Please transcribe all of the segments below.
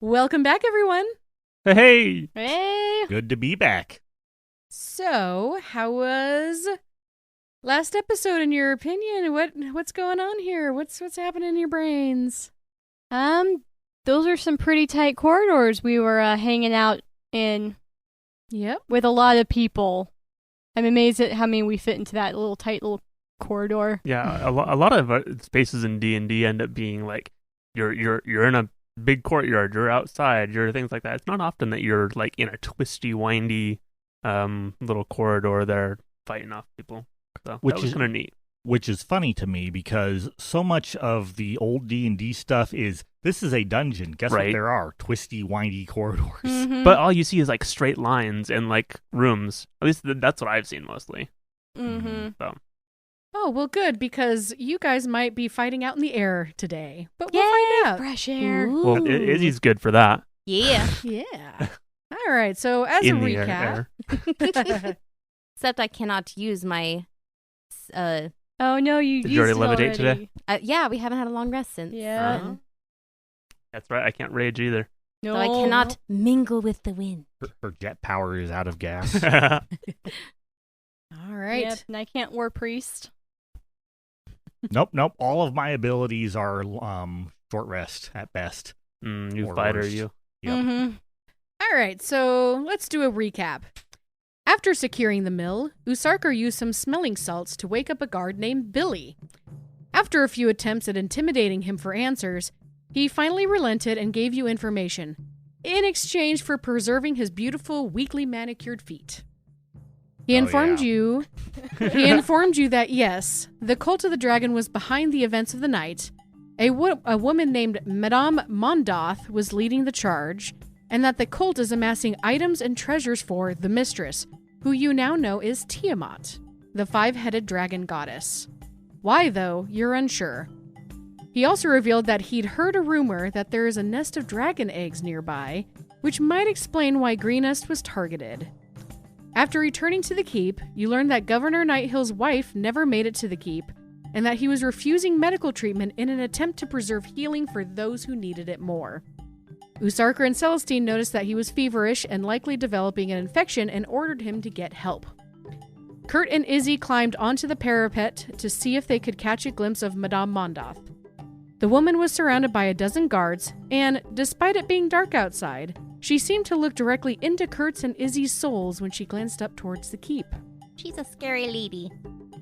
Welcome back, everyone. Hey! Hey! Good to be back. So, how was last episode in your opinion? What's going on here? What's happening in your brains? Those are some pretty tight corridors we were hanging out in. Yep. With a lot of people. I'm amazed at how many we fit into that little tight little corridor. Yeah, a lot of spaces in D&D end up being like you're in a big courtyard, you're outside, you're things like that. It's not often that you're like in a twisty, windy little corridor there fighting off people. So that was kind of neat. Which is funny to me because so much of the old D&D stuff is, this is a dungeon. Guess what there are? Twisty, windy corridors. Mm-hmm. But all you see is like straight lines and like rooms. At least that's what I've seen mostly. Mm-hmm. So. Oh, well, good, because you guys might be fighting out in the air today. But we'll find out. Fresh air. Well, Izzy's good for that. Yeah. Yeah. All right, so as In a the recap. Except I cannot use my... Oh, no, you Did used you already it levitate today? yeah, we haven't had a long rest since. Yeah. That's right, I can't rage either. No. So I cannot mingle with the wind. Her jet power is out of gas. All right. Yep, and I can't War Priest. Nope. All of my abilities are short rest at best. You Or fighter, worse. you. Yep. Mm-hmm. All right, so let's do a recap. After securing the mill, Usarker used some smelling salts to wake up a guard named Billy. After a few attempts at intimidating him for answers, he finally relented and gave you information, in exchange for preserving his beautiful, weakly manicured feet. He informed you that yes, the cult of the dragon was behind the events of the night, a woman named Madame Mondoth was leading the charge, and that the cult is amassing items and treasures for the mistress, who you now know is Tiamat, the five-headed dragon goddess. Why, though, you're unsure. He also revealed that he'd heard a rumor that there is a nest of dragon eggs nearby, which might explain why Greenest was targeted. After returning to the keep, you learned that Governor Nighthill's wife never made it to the keep, and that he was refusing medical treatment in an attempt to preserve healing for those who needed it more. Usarker and Celestine noticed that he was feverish and likely developing an infection and ordered him to get help. Kurt and Izzy climbed onto the parapet to see if they could catch a glimpse of Madame Mondoth. The woman was surrounded by a dozen guards, and, despite it being dark outside, she seemed to look directly into Kurt's and Izzy's souls when she glanced up towards the keep. She's a scary lady.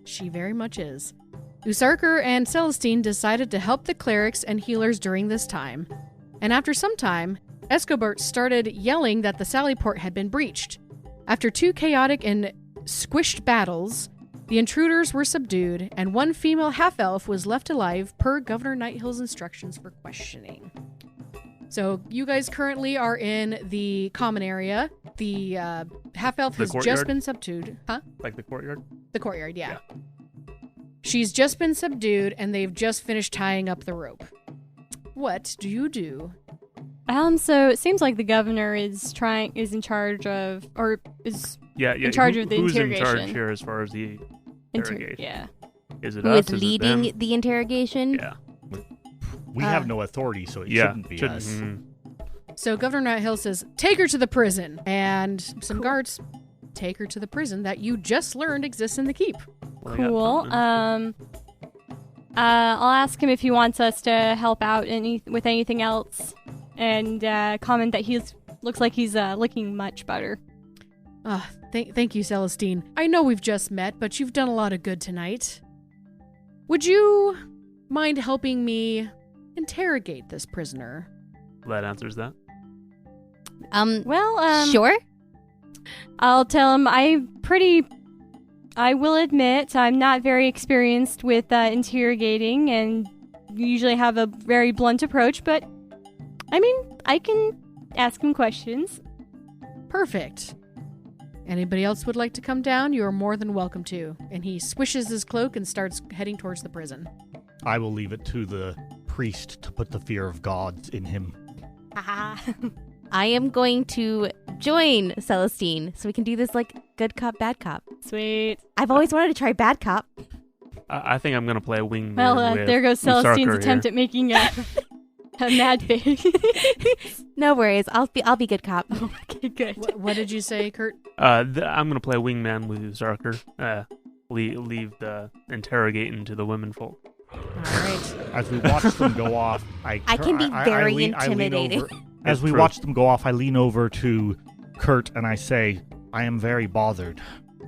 She very much is. Usarker and Celestine decided to help the clerics and healers during this time. And after some time, Escobert started yelling that the Sallyport had been breached. After two chaotic and squished battles, the intruders were subdued, and one female half-elf was left alive per Governor Nighthill's instructions for questioning. So you guys currently are in the common area. The half-elf has just been subdued. Huh? Like the courtyard? The courtyard, yeah. She's just been subdued, and they've just finished tying up the rope. What do you do? So it seems like the governor is in charge of, or is in charge of the who's interrogation. Who's in charge here as far as the interrogation? Yeah. Is it Who us? is Is leading it them? the interrogation? Yeah. We have no authority, so it shouldn't be us. Mhm. So Governor Nighthill says, take her to the prison. And some guards take her to the prison that you just learned exists in the keep. Well, I got Cool. something. I'll ask him if he wants us to help out with anything else, and comment that looks like he's looking much better. Thank you, Celestine. I know we've just met, but you've done a lot of good tonight. Would you mind helping me interrogate this prisoner? That answers that. Sure. I'll tell him I will admit I'm not very experienced with interrogating and usually have a very blunt approach, but I mean, I can ask him questions. Perfect. Anybody else would like to come down? You are more than welcome to. And he swishes his cloak and starts heading towards the prison. I will leave it to the priest to put the fear of gods in him. I am going to join Celestine so we can do this like good cop, bad cop. Sweet. I've always wanted to try bad cop. I think I'm going to play a wingman. Well, with there goes Celestine's Usarker attempt here. at making A mad face. No worries. I'll be good cop. Okay, good. What did you say, Kurt? I'm gonna play wingman with Zarker. Leave the interrogating to the womenfolk. All right. As we watch them go off, I can be very intimidating. As we watch them go off, I lean over to Kurt and I say, I am very bothered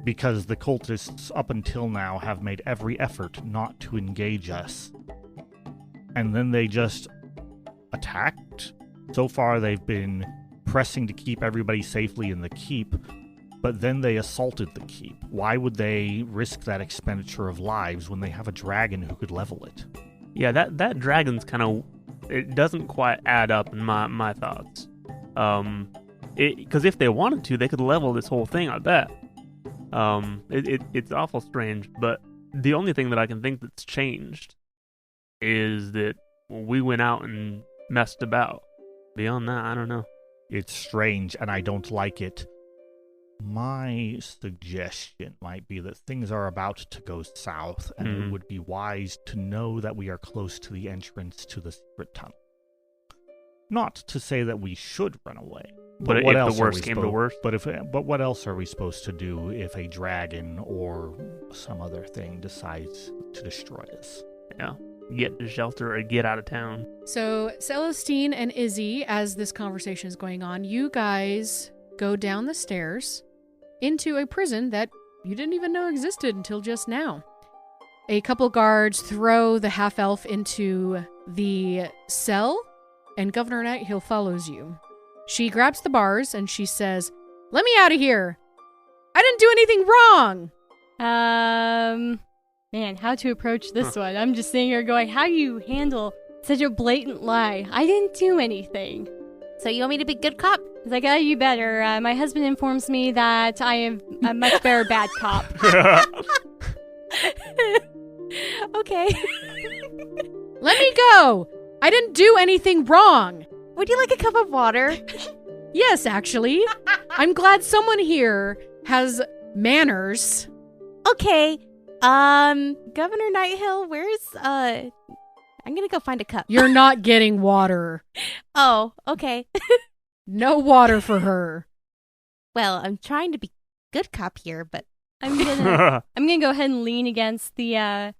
because the cultists up until now have made every effort not to engage us. And then they just attacked. So far they've been pressing to keep everybody safely in the keep, but then they assaulted the keep. Why would they risk that expenditure of lives when they have a dragon who could level it? Yeah, that dragon's kind of... It doesn't quite add up in my thoughts. Because if they wanted to, they could level this whole thing, I bet. It's awful strange, but the only thing that I can think that's changed is that we went out and messed about. Beyond that, I don't know. It's strange, and I don't like it. My suggestion might be that things are about to go south, and it would be wise to know that we are close to the entrance to the secret tunnel. Not to say that we should run away. But what if else the worst came to worst? But what else are we supposed to do if a dragon or some other thing decides to destroy us? Yeah. Get to shelter or get out of town. So Celestine and Izzy, as this conversation is going on, you guys go down the stairs into a prison that you didn't even know existed until just now. A couple guards throw the half-elf into the cell, and Governor Nighthill follows you. She grabs the bars and she says, "Let me out of here! I didn't do anything wrong!" Man, how to approach this one? I'm just sitting here going, how do you handle such a blatant lie? I didn't do anything. So you want me to be good cop? It's like, oh, you better. My husband informs me that I am a much better bad cop. Okay. Let me go! I didn't do anything wrong! Would you like a cup of water? Yes, actually. I'm glad someone here has manners. Okay. Governor Nighthill, where's, I'm gonna go find a cup. You're not getting water. Oh, okay. No water for her. Well, I'm trying to be good cop here, but I'm gonna go ahead and lean against the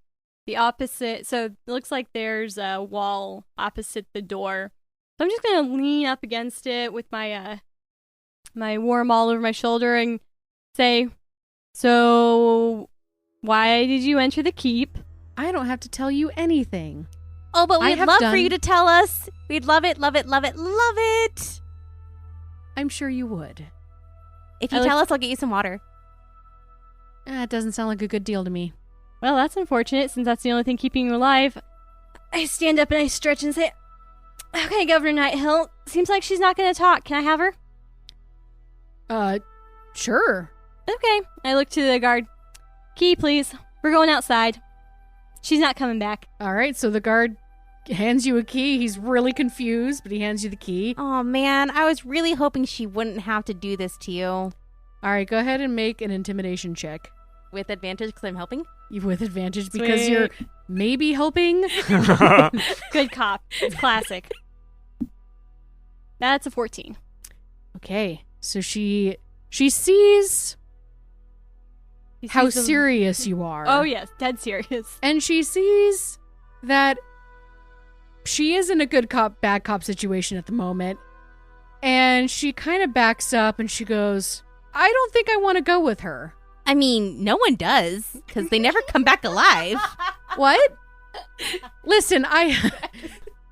opposite. So it looks like there's a wall opposite the door. So I'm just gonna lean up against it with my my worm all over my shoulder and say, "So, why did you enter the keep?" I don't have to tell you anything. Oh, but I we'd have love done- for you to tell us. We'd love it, love it, love it, love it. I'm sure you would. If you tell us, I'll get you some water. It doesn't sound like a good deal to me. Well, that's unfortunate since that's the only thing keeping you alive. I stand up and I stretch and say, "Okay, Governor Nighthill, seems like she's not going to talk. Can I have her?" Sure. Okay. I look to the guard. "Key, please. We're going outside. She's not coming back." All right, so the guard hands you a key. He's really confused, but he hands you the key. Oh, man. I was really hoping she wouldn't have to do this to you. All right, go ahead and make an intimidation check. With advantage because I'm helping? With advantage because Sweet. you're maybe helping. Good cop. It's classic. That's a 14. Okay, so she sees how serious you are. Oh, yes. Dead serious. And she sees that she is in a good cop, bad cop situation at the moment. And she kind of backs up and she goes, "I don't think I want to go with her." I mean, no one does because they never come back alive. What? Listen,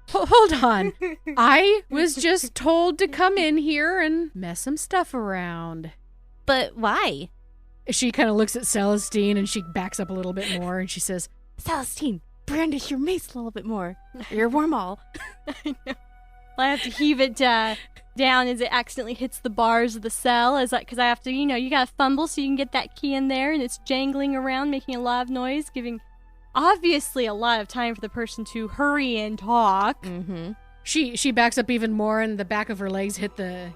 hold on. I was just told to come in here and mess some stuff around. But why? She kind of looks at Celestine and she backs up a little bit more and she says, Celestine, brandish your mace a little bit more. Your wormhole. I know. I have to heave it down as it accidentally hits the bars of the cell, because I have to, you gotta fumble so you can get that key in there, and it's jangling around, making a lot of noise, giving obviously a lot of time for the person to hurry and talk. Mm-hmm. She backs up even more, and the back of her legs hit the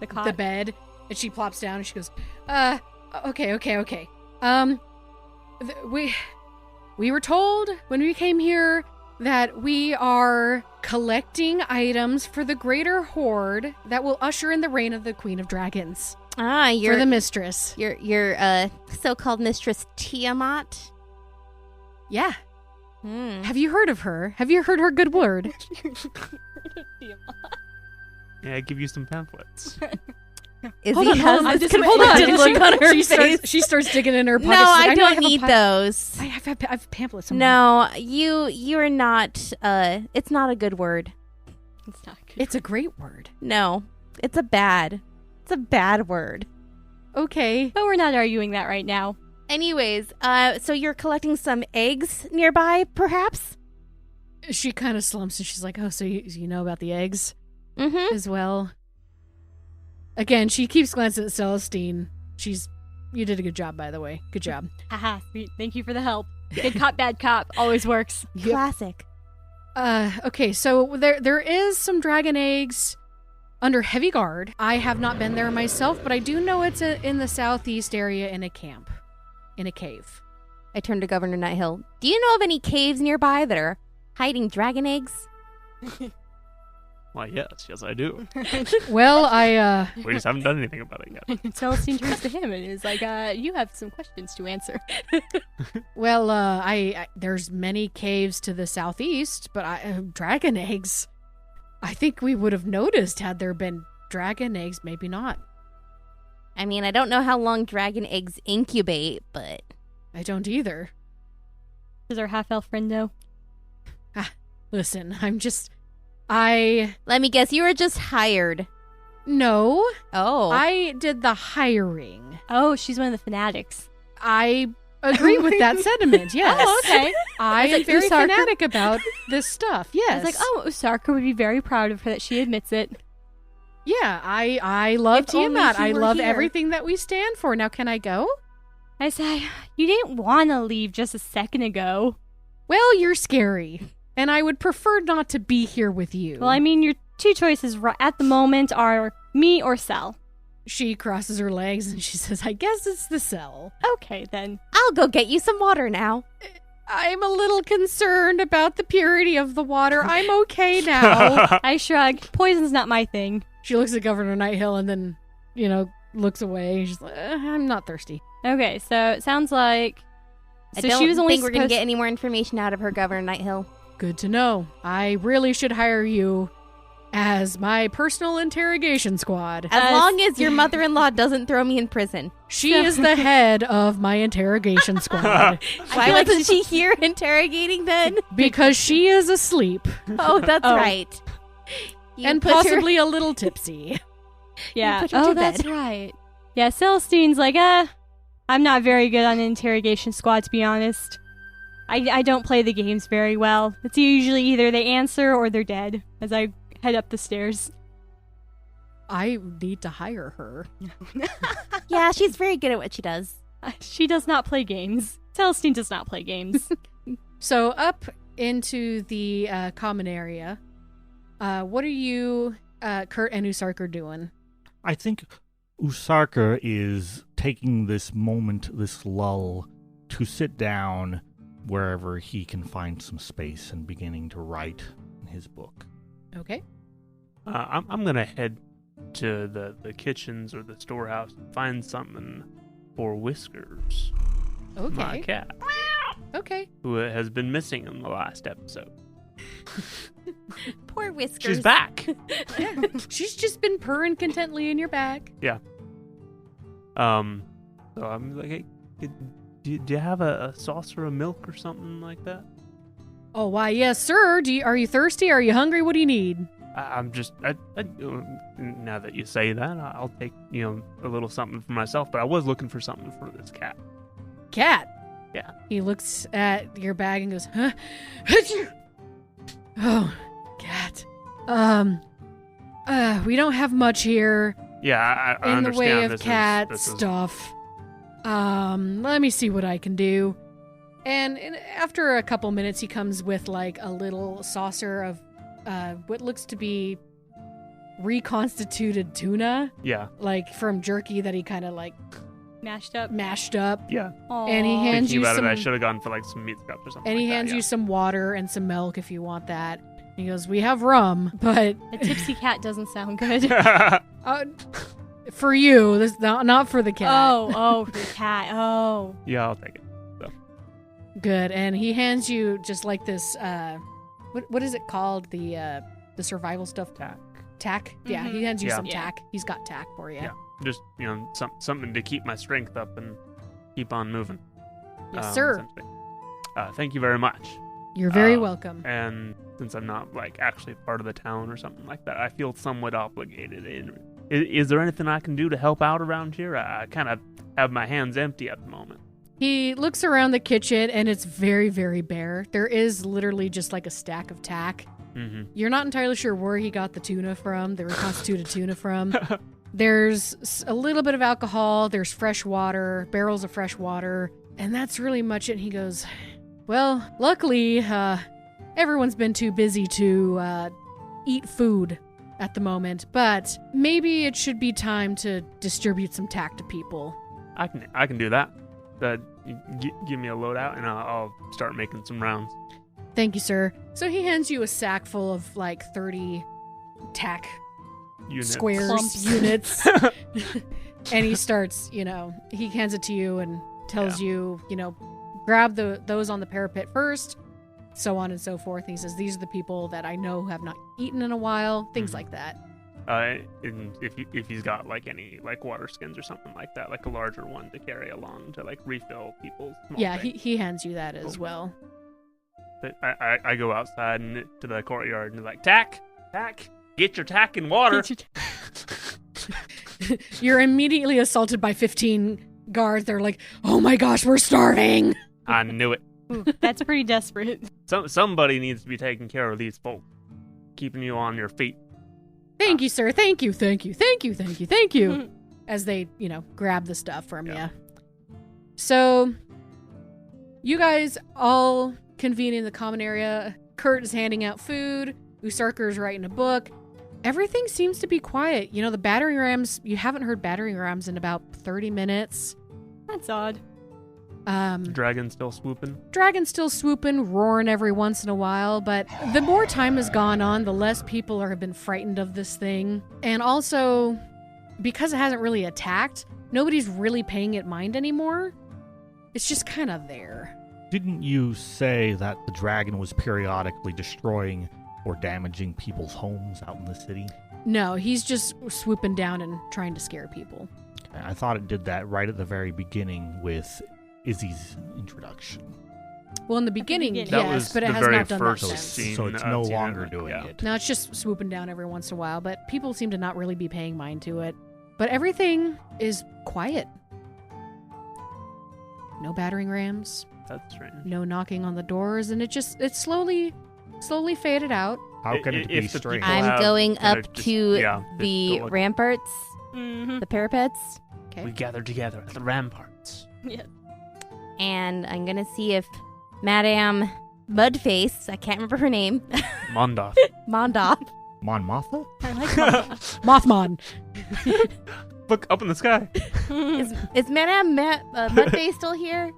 cot. the bed, and she plops down and she goes, okay. We were told when we came here that we are collecting items for the greater horde that will usher in the reign of the Queen of Dragons. Ah, For the mistress. your so-called mistress Tiamat. Yeah. Hmm. Have you heard of her? Have you heard her good word? Yeah, I give you some pamphlets. Izzy on, has I'm this just hold on. conflicted look on her face. She starts digging in her pockets. No, She's like, I know don't have a need those. I have pamphlets somewhere. No, you're not. It's not a good word. It's not good. It's a great word. No, it's a bad word. Okay. But we're not arguing that right now. Anyways, so you're collecting some eggs nearby, perhaps? She kind of slumps and she's like, oh, so you know about the eggs Mm-hmm. as well? Again, she keeps glancing at Celestine. You did a good job, by the way. Good job. Haha, sweet. Thank you for the help. Good cop, bad cop. Always works. Classic. Okay, so there is some dragon eggs under heavy guard. I have not been there myself, but I do know it's in the southeast area in a camp, in a cave. I turned to Governor Nighthill. Do you know of any caves nearby that are hiding dragon eggs? Why, yes, I do. Well, I We just haven't done anything about it yet. Celestine turns to him and is like, you have some questions to answer. well, I there's many caves to the southeast, but dragon eggs. I think we would have noticed had there been dragon eggs. Maybe not. I mean, I don't know how long dragon eggs incubate, but I don't either. Does our half-elf friend know? Listen, let me guess, you were just hired. No, Oh. I did the hiring. Oh, she's one of the fanatics. I agree with that sentiment, yes. Oh, okay. I was am like, very Usarker? fanatic about this stuff, yes. I was like, oh, Usarker would be very proud of her that she admits it. Yeah, I love If only Tiamat. he I were love here. everything that we stand for. Now, can I go? I say, you didn't want to leave just a second ago. Well, you're scary, and I would prefer not to be here with you. Well, I mean, your two choices at the moment are me or Cell. She crosses her legs and she says, I guess it's the cell. Okay, then. I'll go get you some water now. I'm a little concerned about the purity of the water. I'm okay now. I shrug. Poison's not my thing. She looks at Governor Nighthill and then, looks away. She's like, I'm not thirsty. Okay, so it sounds like... I So don't she was only think we're going to supposed- get any more information out of her, Governor Nighthill. Good to know. I really should hire you as my personal interrogation squad. As long as your mother-in-law doesn't throw me in prison. She is the head of my interrogation squad Why wasn't she here interrogating then? because she is asleep Oh, that's Oh. right. You and put her- possibly a little tipsy. Yeah. put her Oh, to that's bed. right. Yeah, Celestine's like, I'm not very good on an interrogation squad, to be honest. I don't play the games very well. It's usually either they answer or they're dead as I head up the stairs. I need to hire her. Yeah, she's very good at what she does. She does not play games. Celestine does not play games. So up into the common area, what are you, Kurt and Usarker, doing? I think Usarker is taking this moment, this lull, to sit down wherever he can find some space and beginning to write in his book. Okay. I'm gonna head to the kitchens or the storehouse and find something for Whiskers, my Okay. cat, Okay. who has been missing in the last episode. Poor Whiskers. She's back. Yeah. She's just been purring contently in your bag. So I'm like, hey, do you have a saucer of milk or something like that? Oh, why, yes, sir. Are you thirsty? Are you hungry? What do you need? I'm just, now that you say that, I'll take, a little something for myself, but I was looking for something for this cat. Cat. Yeah. He looks at your bag and goes, huh? Oh, cat. We don't have much here Yeah, I in the understand. way of this cat is, stuff. Let me see what I can do. And after a couple minutes, he comes with like a little saucer of what looks to be reconstituted tuna, Yeah. like from jerky that he kind of like Mashed up. mashed up. Yeah. Aw. And he hands Thinking you about some, it, I should have gone for like some meat scraps or something. and he like hands that, you some water and some milk if you want that. He goes, "We have rum, but A tipsy cat doesn't sound good. yeah. for you, this not for the cat." Oh, for the cat. Oh. Yeah, I'll take it. Good. And he hands you just like this. What is it called? The survival stuff. Tack. Tack. Yeah, Mhm. he hands you Yeah. some Yeah. tack. He's got tack for you. Yeah. Just, something to keep my strength up and keep on moving. Yes, sir. Essentially. Thank you very much. You're very Uh, welcome. And since I'm not like actually part of the town or something like that, I feel somewhat obligated. Is there anything I can do to help out around here? I kind of have my hands empty at the moment. He looks around the kitchen and it's very, very bare. There is literally just like a stack of tack. Mm-hmm. You're not entirely sure where he got the tuna from, the reconstituted tuna from. There's a little bit of alcohol, there's fresh water, barrels of fresh water, and that's really much it. And he goes, "Well, luckily, everyone's been too busy to eat food at the moment, but maybe it should be time to distribute some tack to people." I can do that. Give me a loadout and I'll start making some rounds. "Thank you, sir." So he hands you a sack full of like 30 tack Units. squares, Clumps. units. And he starts, he hands it to you and tells you, grab those on the parapet first, so on and so forth. And he says, "These are the people that I know have not eaten in a while," things Mhm. like that. And if he's got like any like water skins or something like that, like a larger one to carry along to like refill people's small Yeah, things. he hands you that as Cool. well. But I go outside and to the courtyard and like tack, get your tack and water. You're immediately assaulted by 15 guards. They're like, "Oh my gosh, we're starving." I knew it. Ooh, that's pretty desperate. Somebody needs to be taking care of these folk, keeping you on your feet. "Thank you, sir. Thank you, thank you, thank you, thank you, thank you." As they, grab the stuff from Yeah. you. So, you guys all convene in the common area. Kurt is handing out food. Usarker is writing a book. Everything seems to be quiet. The battering rams, you haven't heard battering rams in about 30 minutes. That's odd. Dragon still swooping. Dragon's still swooping, roaring every once in a while, but the more time has gone on, the less people have been frightened of this thing. And also, because it hasn't really attacked, nobody's really paying it mind anymore. It's just kind of there. Didn't you say that the dragon was periodically destroying or damaging people's homes out in the city? No, he's just swooping down and trying to scare people. I thought it did that right at the very beginning with Izzy's introduction. Well, in the beginning, beginning. That yes, was but it the has very not done that first since. scene. So it's no I've seen longer it, doing yeah. it. Now it's just swooping down every once in a while, but people seem to not really be paying mind to it. But everything is quiet. No battering rams, That's strange. no knocking on the doors, and it's slowly faded out. How can it be If the strange? people I'm have going kind up of just- to yeah, the like, ramparts, Mm-hmm. the parapets, Okay. we gathered together at the ramparts. Yeah. and I'm gonna see if Madame Mudface, I can't remember her name, Mondoth. Mondoff. Mon Mothma? I like that. Mothman. Look up in the sky. Is Madame Mudface still here?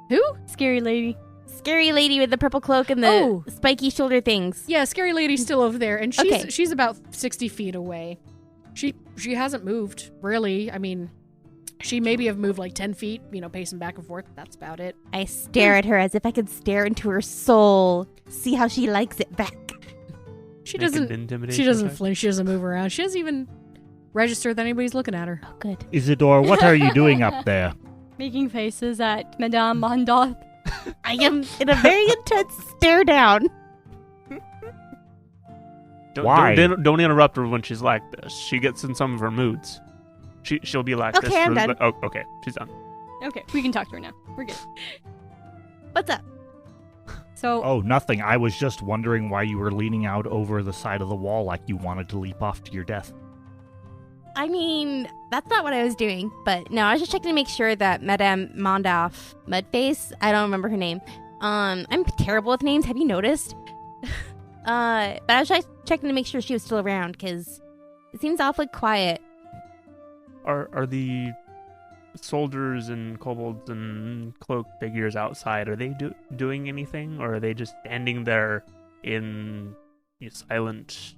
Who? Scary lady. Scary lady with the purple cloak and the Oh. spiky shoulder things. Yeah, scary lady's still over there, and Okay. she's about 60 feet away. She hasn't moved really. I mean, she maybe have moved like 10 feet, pacing back and forth. That's about it. I stare at her as if I could stare into her soul, see how she likes it back. She Make an doesn't. intimidation She doesn't check. flinch. She doesn't move around. She doesn't even register that anybody's looking at her. Oh, good. Isidore, what are you doing up there? Making faces at Madame Mondoth. I am in a very intense stare down. Why? Don't interrupt her when she's like this. She gets in some of her moods. She'll be like this. Okay, I'm for- done. Oh, okay, she's done. Okay, we can talk to her now. We're good. What's up? So, Oh, nothing. I was just wondering why you were leaning out over the side of the wall like you wanted to leap off to your death. I mean, that's not what I was doing, but no, I was just checking to make sure that Madame Mondoff Mudface, I don't remember her name. I'm terrible with names. Have you noticed? But I was just checking to make sure she was still around because it seems awfully quiet. Are the soldiers and kobolds and cloaked figures outside, are they doing anything, or are they just standing there in silent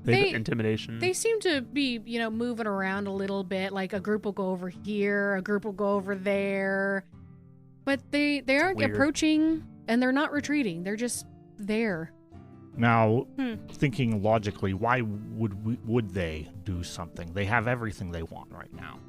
intimidation? They seem to be, moving around a little bit. Like a group will go over here, a group will go over there, but they aren't weird. Approaching, and they're not retreating. They're just there. Now, thinking logically, why would they do something? They have everything they want right now.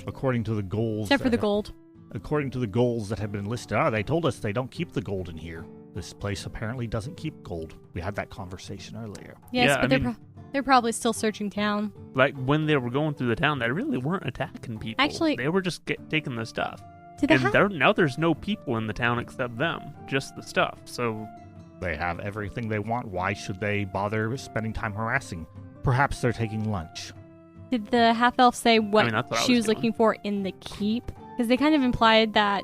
According to the goals... Except for the gold. According to the goals that have been listed, they told us they don't keep the gold in here. This place apparently doesn't keep gold. We had that conversation earlier. Yes, Yeah, but they're probably still searching town. Like, when they were going through the town, they really weren't attacking people. Actually... They were just taking the stuff. Now there's no people in the town except them. Just the stuff, so... They have everything they want. Why should they bother spending time harassing? Perhaps they're taking lunch. Did the half-elf say what that's she was looking for in the keep? Because they kind of implied that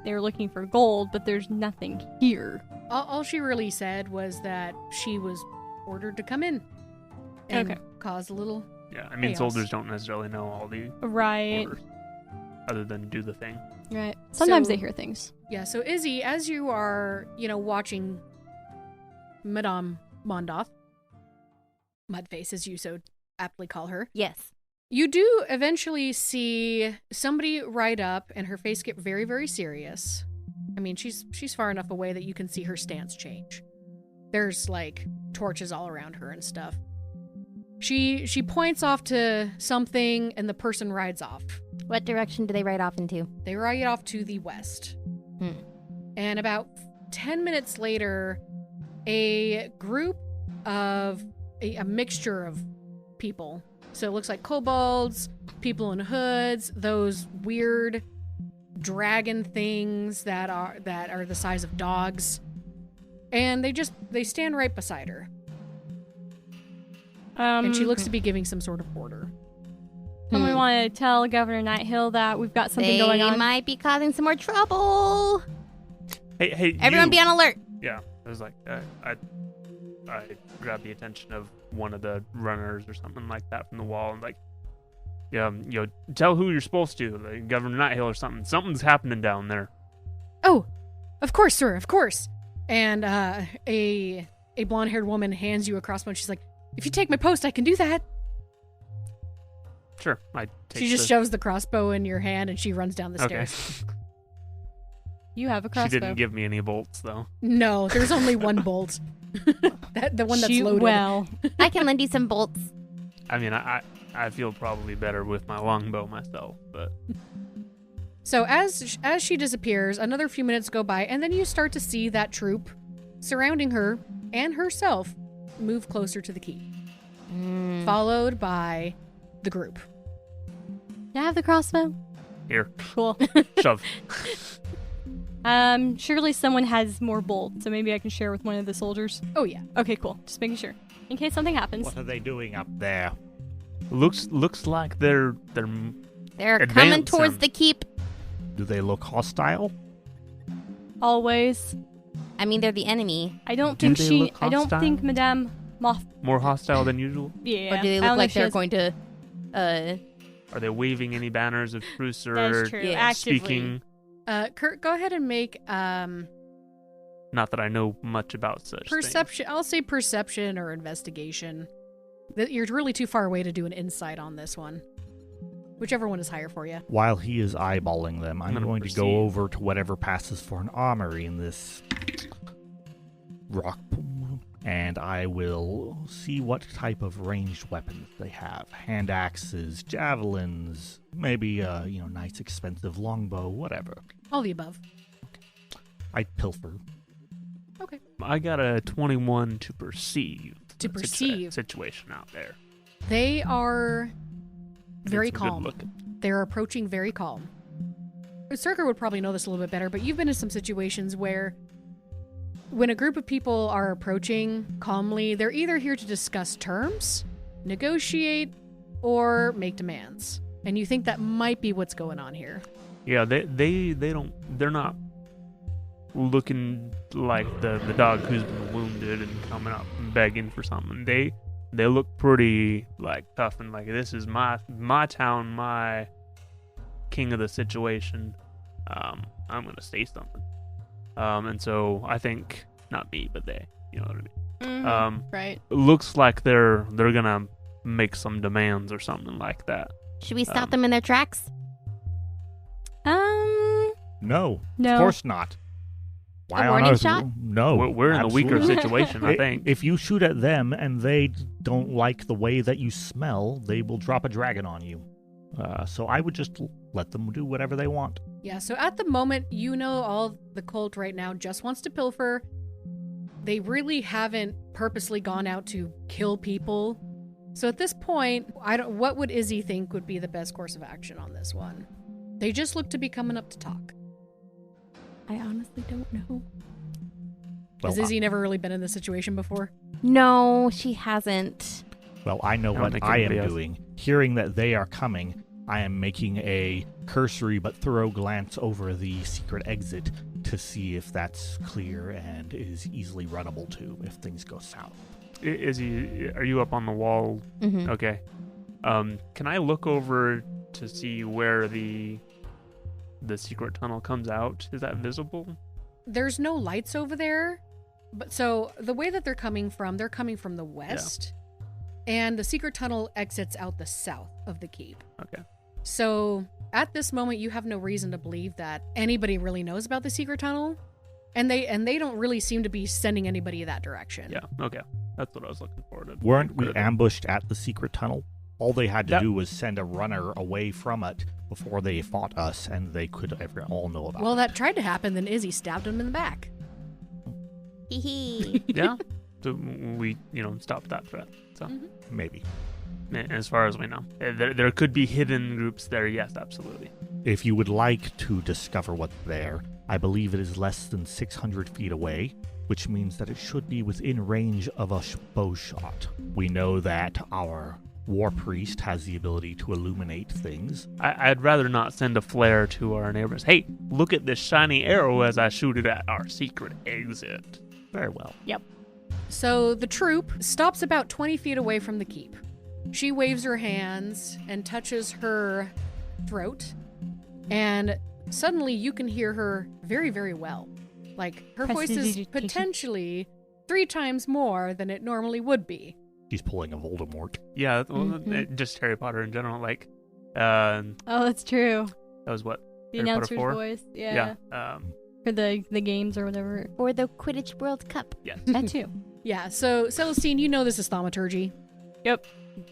they were looking for gold, but there's nothing here. All she really said was that she was ordered to come in and cause a little Yeah, I mean, chaos. soldiers don't necessarily know all the Right. orders, other than do the thing. Right. Sometimes So- they hear things. Yeah, so Izzy, as you are, watching Madame Mondoff, Mudface as you so aptly call her, Yes. you do eventually see somebody ride up and her face get very, very serious. I mean, she's far enough away that you can see her stance change. There's like torches all around her and stuff. She points off to something and the person rides off. What direction do they ride off into? They ride off to the west. And about 10 minutes later, a group of a mixture of people. So it looks like kobolds, people in hoods, those weird dragon things that are the size of dogs. And they stand right beside her. And she looks to be giving some sort of order. We want to tell Governor Nighthill that we've got something going on. They might be causing some more trouble. Hey, Everyone be on alert. Yeah, I was like, I grabbed the attention of one of the runners or something like that from the wall and like, tell who you're supposed to, like Governor Nighthill or something. Something's happening down there. Oh, of course, sir, of course. And a blonde-haired woman hands you a crossbow and she's like, if you take my post, I can do that. Sure, I take She just shoves the crossbow in your hand and she runs down the stairs. You have a crossbow. She didn't give me any bolts, though. No, there's only one bolt. The one that's Shoot loaded. well. I can lend you some bolts. I mean, I feel probably better with my longbow myself, but... So as she disappears, another few minutes go by, and then you start to see that troop surrounding her and herself move closer to the keep, followed by the group. Can I have the crossbow? Here, Cool. shove. Surely someone has more bolts, so maybe I can share with one of the soldiers. Oh yeah. Okay, cool. Just making sure. In case something happens. What are they doing up there? Looks like they're They're coming advance towards them. the keep. Do they look hostile? Always. I mean, they're the enemy. I don't Do think they look I don't hostile? think Madame Moth. more hostile than usual. Yeah. Or do they I look don't like think she they're has- going to... Are they waving any banners of truce or That's true. Yeah. Actively. speaking? Kurt, go ahead and make Not that I know much about such perception. I'll say perception or investigation. You're really too far away to do an insight on this one. Whichever one is higher for you. While he is eyeballing them, I'm gonna going to go proceed. over to whatever passes for an armory in this rock pool, and I will see what type of ranged weapons they have. Hand axes, javelins, maybe a nice expensive longbow, whatever. All the above. I pilfer. Okay. thing. I got a 21 to perceive. To the perceive. situation out there. They are very It's a good calm. look. They're approaching very calm. Circa would probably know this a little bit better, but you've been in some situations where when a group of people are approaching calmly, they're either here to discuss terms, negotiate, or make demands. And you think that might be what's going on here. Yeah, they're not looking like the dog who's been wounded and coming up and begging for something. They look pretty like tough and like, this is my town, my king of the situation, I'm going to say something. And so I think, not me, but they, you know what I mean? Right. Looks like they're going to make some demands or something like that. Should we stop them in their tracks? No, No. of course not. Why A on warning earth- shot? No, We're in the weaker absolutely. situation, I think. If you shoot at them and they don't like the way that you smell, they will drop a dragon on you. So I would just let them do whatever they want. Yeah, so at the moment, you know, all the cult right now just wants to pilfer. They really haven't purposely gone out to kill people. So at this point, what would Izzy think would be the best course of action on this one? They just look to be coming up to talk. I honestly don't know. Has Izzy never really been in this situation before? No, she hasn't. Well, I know I don't what think I am anybody else. doing. Hearing that they are coming, I am making a cursory but thorough glance over the secret exit to see if that's clear and is easily runnable to if things go south. Are you up on the wall? Mm-hmm. Okay. Can I look over to see where the secret tunnel comes out? Is that visible? There's no lights over there. But so the way that they're coming from the west. And the secret tunnel exits out the south of the keep. Okay. So at this moment, you have no reason to believe that anybody really knows about the secret tunnel. And they don't really seem to be sending anybody that direction. Yeah. Okay. That's what I was looking forward to. Weren't we Good. ambushed at the secret tunnel? All they had to That- do was send a runner away from it before they fought us, and they could all know about Well, it. that tried to happen, then Izzy stabbed him in the back. Hee hee. Yeah. So we, stopped that threat. So Maybe. as far as we know, there could be hidden groups there. Yes, absolutely. If you would like to discover what's there, I believe it is less than 600 feet away, which means that it should be within range of a bow shot. We know that our war priest has the ability to illuminate things. I'd rather not send a flare to our neighbors. Hey, look at this shiny arrow as I shoot it at our secret exit. Very well. So the troop stops about 20 feet away from the keep. She waves her hands and touches her throat, and suddenly you can hear her very, very well. Like, her voice is Prestidigitation. potentially 3 times more than it normally would be. He's pulling a Voldemort. Yeah, well, Mhm. just Harry Potter in general. Like, Oh, that's true. that was what? The Harry Potter announcer's 4? voice. Yeah. For the games or whatever. Or the Quidditch World Cup. Yes. That too. Yeah, so Celestine, you know this is thaumaturgy. Yep.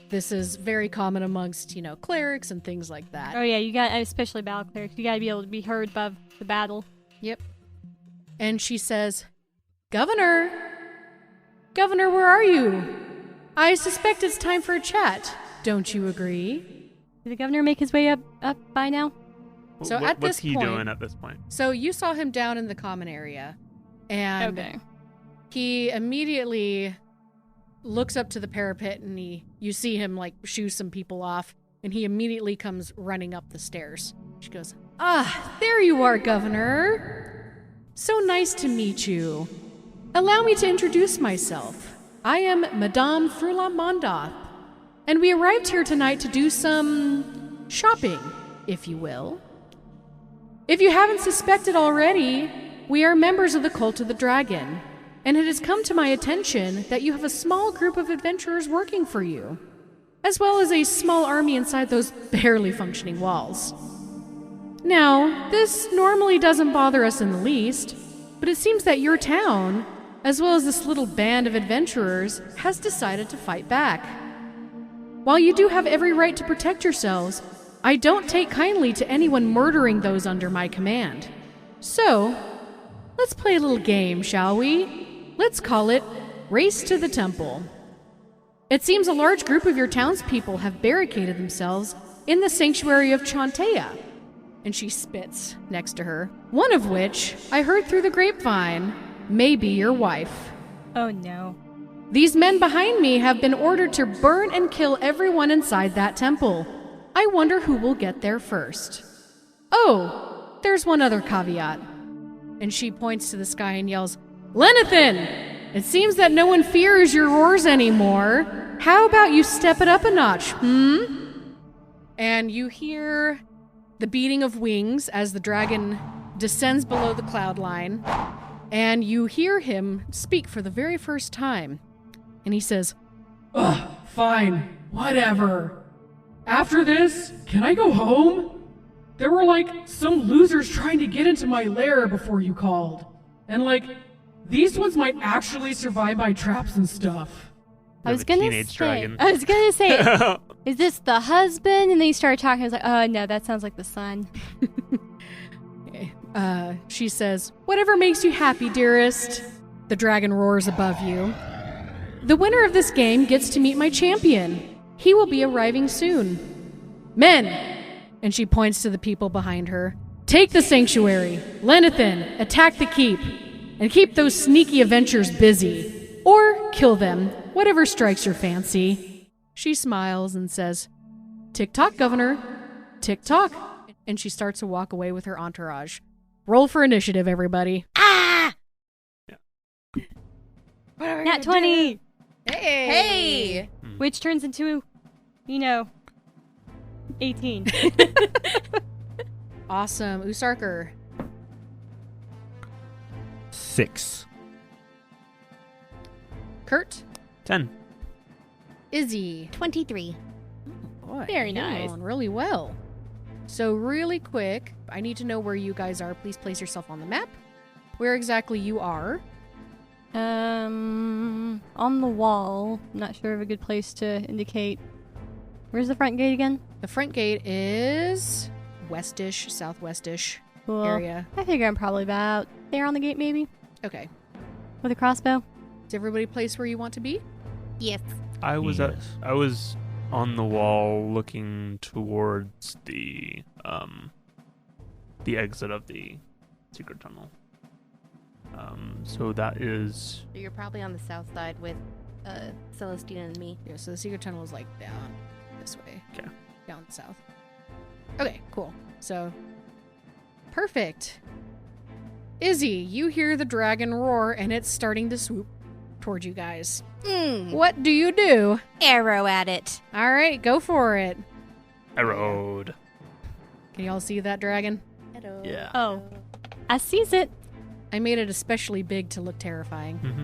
This is very common amongst, clerics and things like that. Oh yeah, you got, especially battle clerics, you gotta be able to be heard above the battle. Yep. And she says, Governor, where are you? I suspect it's time for a chat. Don't you agree? Did the governor make his way up by now? So at what's this he point- doing at this point? So you saw him down in the common area, and Okay. he immediately looks up to the parapet, and you see him like shoo some people off, and he immediately comes running up the stairs. She goes, there you are, Governor. So nice to meet you. Allow me to introduce myself. I am Madame Frula Mondoth, and we arrived here tonight to do some shopping, if you will. If you haven't suspected already, we are members of the Cult of the Dragon, and it has come to my attention that you have a small group of adventurers working for you, as well as a small army inside those barely functioning walls. Now, this normally doesn't bother us in the least, but it seems that your town, as well as this little band of adventurers, has decided to fight back. While you do have every right to protect yourselves, I don't take kindly to anyone murdering those under my command. So, let's play a little game, shall we? Let's call it Race to the Temple. It seems a large group of your townspeople have barricaded themselves in the sanctuary of Chantea. And she spits next to her. One of which, I heard through the grapevine, may be your wife. Oh no. These men behind me have been ordered to burn and kill everyone inside that temple. I wonder who will get there first. Oh, there's one other caveat. And she points to the sky and yells, Lenathan! It seems that no one fears your roars anymore. How about you step it up a notch, And you hear the beating of wings as the dragon descends below the cloud line, and you hear him speak for the very first time. And he says, Ugh, fine, whatever. After this, can I go home? There were some losers trying to get into my lair before you called. And these ones might actually survive my traps and stuff. I was a gonna teenage say, dragon. I was gonna say, is this the husband? And then you started talking. I was like, oh no, that sounds like the son. she says, whatever makes you happy, dearest. The dragon roars above you. The winner of this game gets to meet my champion. He will be arriving soon. Men! And she points to the people behind her. Take the sanctuary. Lenathan, attack the keep. And keep those sneaky adventurers busy. Or kill them, whatever strikes your fancy. She smiles and says, Tick-tock, Governor. Tick-tock. And she starts to walk away with her entourage. Roll for initiative, everybody. Ah! Yeah. Nat 20! Hey! Which turns into, 18. Awesome. Usarker. 6. Kurt. 10. Izzy. 23. Boy, Very you're nice. rolling really well. So really quick, I need to know where you guys are. Please place yourself on the map. Where exactly you are. On the wall. Not sure of a good place to indicate. Where's the front gate again? The front gate is westish, southwestish Cool. area. I figure I'm probably about there on the gate, maybe, Okay. with a crossbow. Is everybody place where you want to be? Yes. I was Yes. I was on the wall looking towards the exit of the secret tunnel. So that is So you're probably on the south side with Celestina and me. Yeah, so the secret tunnel is down this way. Okay. Down south. Okay, cool. So, perfect. Izzy, you hear the dragon roar and it's starting to swoop towards you guys. What do you do? Arrow at it. All right, go for it. arrowed. Can y'all see that dragon? Yeah. Oh. I sees it. I made it especially big to look terrifying. Mm-hmm.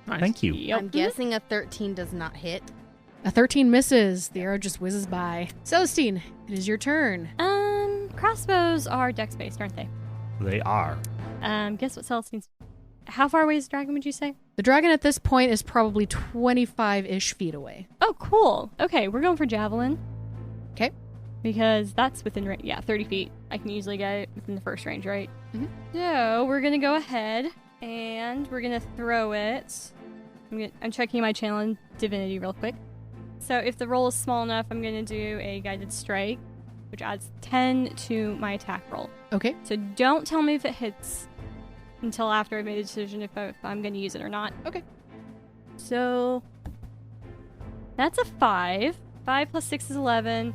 Nice. Thank you. Yep. I'm guessing a 13 does not hit. A 13 misses. The arrow just whizzes by. Celestine, it is your turn. Crossbows are dex-based, aren't they? They are. Guess what Celestine's... How far away is the dragon, would you say? The dragon at this point is probably 25-ish feet away. Oh, cool. Okay, we're going for javelin. Okay. Because that's within range. Yeah, 30 feet. I can usually get it within the first range, right? Mhm. So, we're going to go ahead, and we're going to throw it. I'm checking my channel in Divinity real quick. So, if the roll is small enough, I'm going to do a guided strike, which adds 10 to my attack roll. Okay. So, don't tell me if it hits until after I've made a decision if I'm going to use it or not. Okay. So, that's a 5. 5 plus 6 is 11.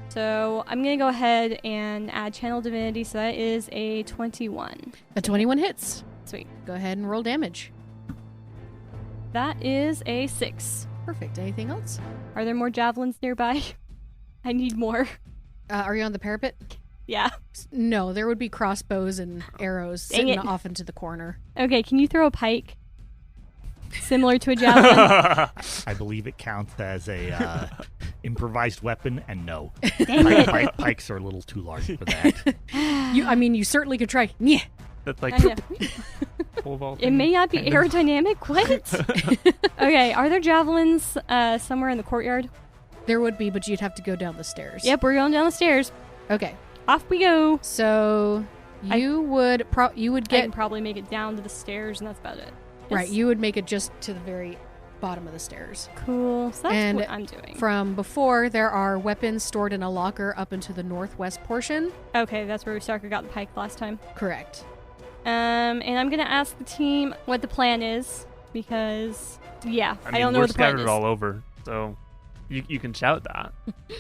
So, I'm going to go ahead and add Channel Divinity, so that is a 21. A 21 hits. Sweet. Go ahead and roll damage. That is a 6. Perfect. Anything else? Are there more javelins nearby? I need more. Are you on the parapet? Yeah. No, there would be crossbows and arrows Dang sitting it. off into the corner. Okay, can you throw a pike? Similar to a javelin? I believe it counts as a improvised weapon, and no. Dang it. Pikes are a little too large for that. You certainly could try. Yeah. That's like I know. pole vault It may not be kind of. aerodynamic. What? Okay, are there javelins somewhere in the courtyard? There would be, but you'd have to go down the stairs. Yep, we're going down the stairs. Okay. Off we go. So you would I can get probably make it down to the stairs, and that's about it. right. Yes. You would make it just to the very bottom of the stairs. Cool. So that's And what I'm doing. From before, there are weapons stored in a locker up into the northwest portion. Okay, that's where Starker got the pike last time. Correct. And I'm gonna ask the team what the plan is because I I mean, don't know we're what the plan scattered is. all over, so you can shout that.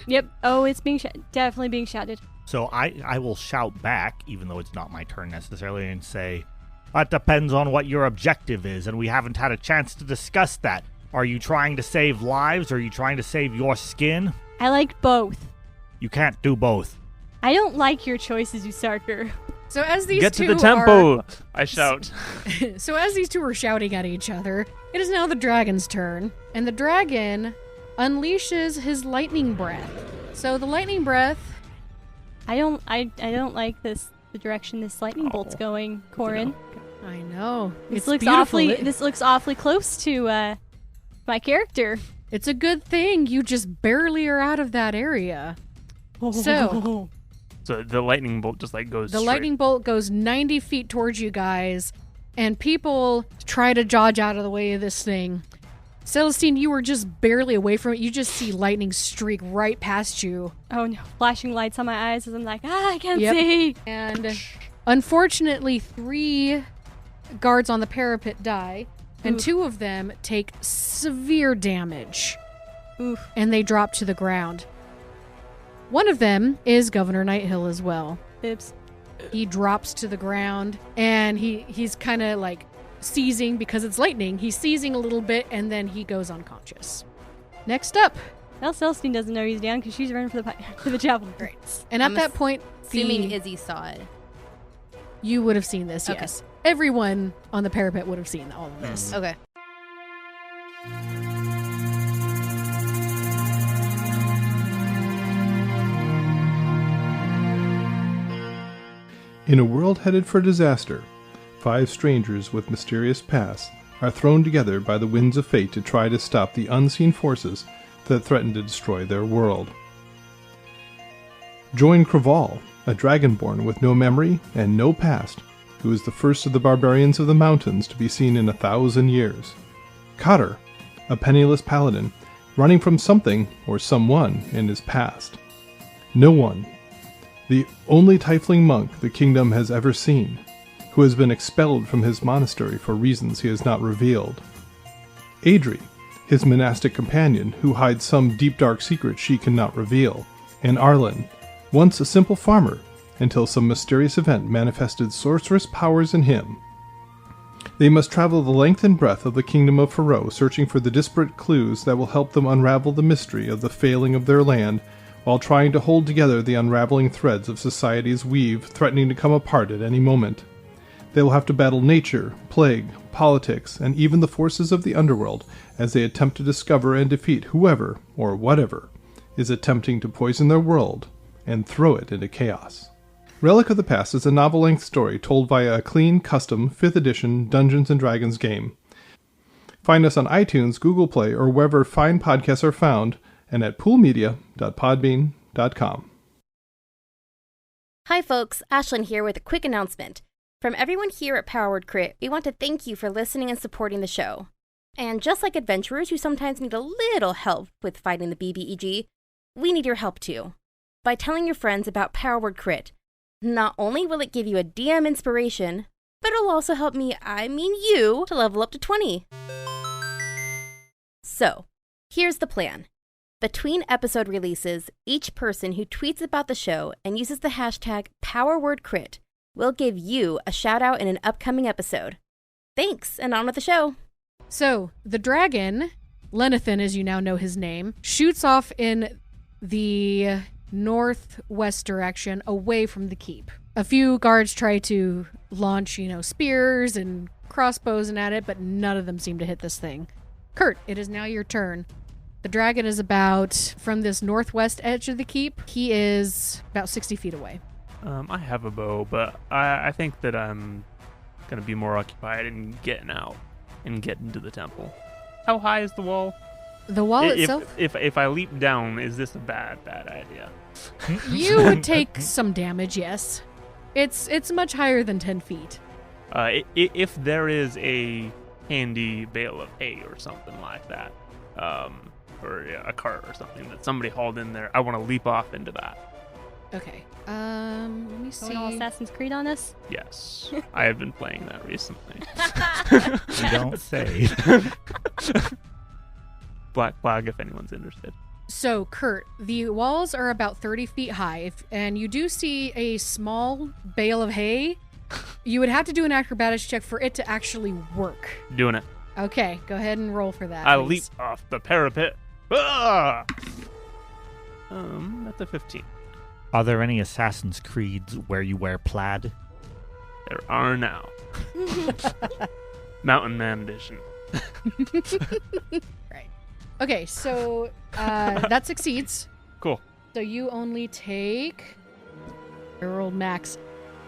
Yep. Oh, it's being definitely being shouted. So I will shout back, even though it's not my turn necessarily, and say, that depends on what your objective is, and we haven't had a chance to discuss that. Are you trying to save lives, or are you trying to save your skin? I like both. You can't do both. I don't like your choices, Usarker. So as these Get two to the temple! I shout. So as these two are shouting at each other, it is now the dragon's turn, and the dragon unleashes his lightning breath. So the lightning breath. I don't like this. The direction this lightning bolt's going, Corin. I know. This looks awfully close to my character. It's a good thing you just barely are out of that area. So the lightning bolt just like goes the straight. lightning bolt goes 90 feet towards you guys, and people try to dodge out of the way of this thing. Celestine, you were just barely away from it. You just see lightning streak right past you. Oh no, flashing lights on my eyes as I'm like, I can't see. And unfortunately, 3 guards on the parapet die, and 2 of them take severe damage. Oof. And they drop to the ground. One of them is Governor Nighthill as well. Oops. He drops to the ground, and he's kind of like seizing because it's lightning. He's seizing a little bit, and then he goes unconscious. Next up. Well, Celestine doesn't know he's down because she's running for the chapel. Great. And at that point, Assuming Izzy saw it. You would have seen this, Okay. yes. Everyone on the parapet would have seen all of this. Okay. In a world headed for disaster, 5 strangers with mysterious pasts are thrown together by the winds of fate to try to stop the unseen forces that threaten to destroy their world. Join Craval, a dragonborn with no memory and no past, who is the first of the barbarians of the mountains to be seen in 1,000 years. Cotter, a penniless paladin, running from something or someone in his past. No one, the only tiefling monk the kingdom has ever seen, who has been expelled from his monastery for reasons he has not revealed. Adri, his monastic companion, who hides some deep dark secret she cannot reveal. And Arlen, once a simple farmer, until some mysterious event manifested sorceress powers in him. They must travel the length and breadth of the kingdom of Faroe, searching for the disparate clues that will help them unravel the mystery of the failing of their land, while trying to hold together the unraveling threads of society's weave, threatening to come apart at any moment. They will have to battle nature, plague, politics, and even the forces of the underworld as they attempt to discover and defeat whoever, or whatever, is attempting to poison their world and throw it into chaos. Relic of the Past is a novel-length story told via a clean, custom, 5th edition Dungeons & Dragons game. Find us on iTunes, Google Play, or wherever fine podcasts are found, and at poolmedia.podbean.com. Hi folks, Ashlyn here with a quick announcement. From everyone here at Powered Crit, we want to thank you for listening and supporting the show. And just like adventurers who sometimes need a little help with fighting the BBEG, we need your help too. By telling your friends about Powered Crit, not only will it give you a DM inspiration, but it'll also help me, you, to level up to 20. So, here's the plan. Between episode releases, each person who tweets about the show and uses the hashtag PowerWordCrit will give you a shout out in an upcoming episode. Thanks, and on with the show. So, the dragon, Lenathan as you now know his name, shoots off in the northwest direction away from the keep. A few guards try to launch, spears and crossbows and at it, but none of them seem to hit this thing. Kurt, it is now your turn. The dragon is about, from this northwest edge of the keep, he is about 60 feet away. I have a bow, but I think that I'm going to be more occupied in getting out and getting to the temple. How high is the wall? The wall itself? If I leap down, is this a bad idea? You would take some damage, yes. It's much higher than 10 feet. If there is a handy bale of hay or something like that, or a cart or something that somebody hauled in there, I want to leap off into that. Okay. Let me see. Going all Assassin's Creed on us? Yes. I have been playing that recently. You don't say. Black Flag if anyone's interested. So, Kurt, the walls are about 30 feet high, and you do see a small bale of hay. You would have to do an acrobatics check for it to actually work. Doing it. Okay, go ahead and roll for that. I please. leap off the parapet. Ah! That's a 15. Are there any Assassin's Creeds where you wear plaid? There are now. Mountain Man Edition. Right. Okay, so that succeeds. Cool. So you only take... I rolled max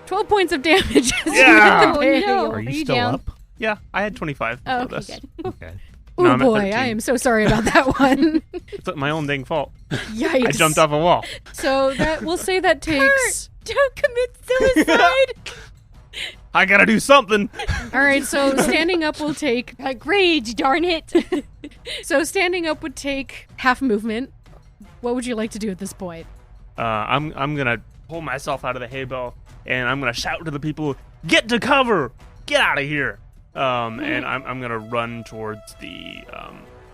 12 points of damage. as you Yeah! hit the pig. Oh, no. Are you Are you still down? up? Yeah, I had 25 before Oh, okay, this. good. Okay. Oh No, I'm at boy, 13. I am so sorry about that one. It's my own dang fault. Yikes. I jumped off a wall. So that we'll say that takes... Don't commit suicide. I gotta do something. All right, so standing up will take... Rage, darn it. So standing up would take half movement. What would you like to do at this point? I'm gonna pull myself out of the hay bale and I'm gonna shout to the people, "Get to cover! Get out of here!" And I'm gonna run towards the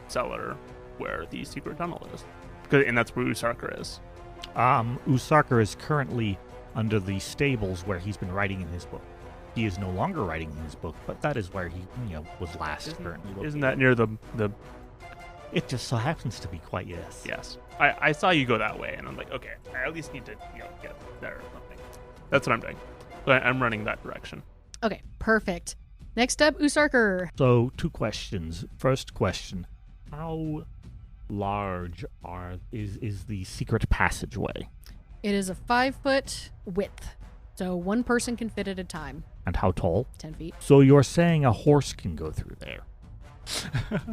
cellar where the secret tunnel is, and that's where Usarker is. Usarker is currently under the stables where he's been writing in his book. He is no longer writing in his book, but that is where he, was last currently. Isn't that near the? It just so happens to be quite yes. Yes, I saw you go that way, and I'm like, okay, I at least need to get there or something. That's what I'm doing. So I'm running that direction. Okay, perfect. Next up, Usarker. So, 2 questions. First question: how large is the secret passageway, It is a 5-foot width, so one person can fit at a time. and how tall? 10 feet. So you're saying a horse can go through there?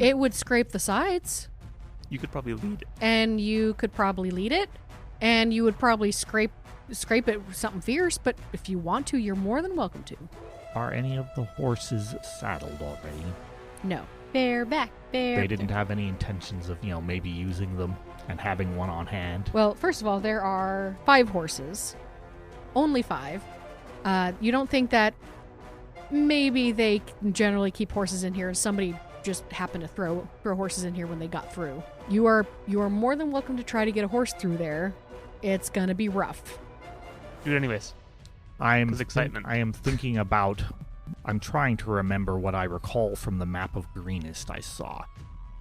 It would scrape the sides, You could probably lead it. and you could probably lead it, and you would probably scrape it with something fierce, but if you want to, you're more than welcome to. Are any of the horses saddled already? No. Bareback, They didn't have any intentions of, maybe using them and having one on hand. Well, first of all, there are 5 horses. Only 5. You don't think that maybe they generally keep horses in here and somebody just happened to throw horses in here when they got through. You are more than welcome to try to get a horse through there. It's gonna be rough. Do it anyways. There's excitement. I am thinking about... I'm trying to remember what I recall from the map of Greenest I saw.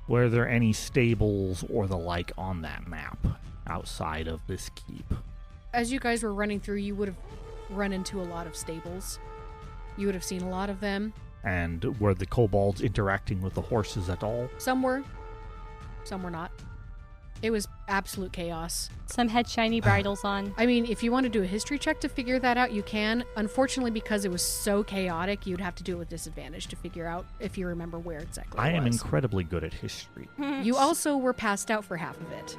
Were there any stables or the like on that map outside of this keep? As you guys were running through, you would have run into a lot of stables. You would have seen a lot of them. And were the kobolds interacting with the horses at all? Some were not. It was absolute chaos. Some had shiny bridles on. I mean, if you want to do a history check to figure that out, you can. Unfortunately, because it was so chaotic, you'd have to do it with disadvantage to figure out if you remember where exactly I it am was. incredibly good at history. You also were passed out for half of it.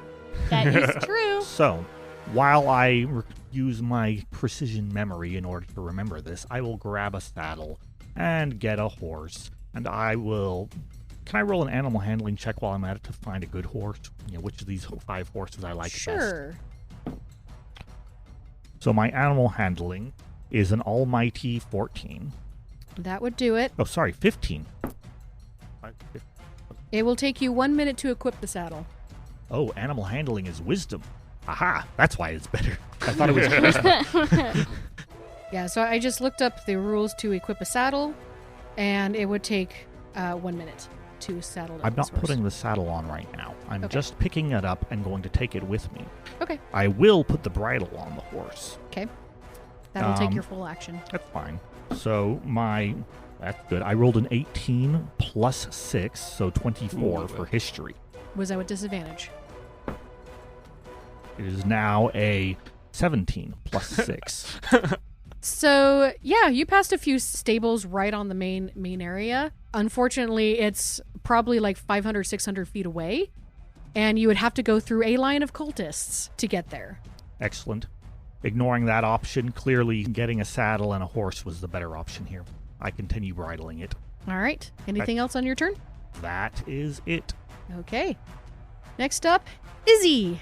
That is true. So, while I use my precision memory in order to remember this, I will grab a saddle and get a horse, and I will... Can I roll an animal handling check while I'm at it to find a good horse? Which of these 5 horses I like best? Sure. So my animal handling is an almighty 14. That would do it. Oh, sorry, 15. It will take you 1 minute to equip the saddle. Oh, animal handling is wisdom. Aha, that's why it's better. I thought it was charisma. Yeah, so I just looked up the rules to equip a saddle, and it would take 1 minute to saddle up I'm not this horse. putting the saddle on right now. I'm Okay. just picking it up and going to take it with me. Okay, I will put the bridle on the horse. okay. That'll take Um, your full action. That's fine. So that's good. I rolled an 18 plus 6, so 24 for history. Was that with disadvantage? It is now a 17 plus 6. So, yeah, you passed a few stables right on the main area. Unfortunately, it's probably like 500, 600 feet away, and you would have to go through a line of cultists to get there. Excellent. Ignoring that option, clearly getting a saddle and a horse was the better option here. I continue bridling it. All right. Anything else on your turn? That is it. Okay. Next up, Izzy.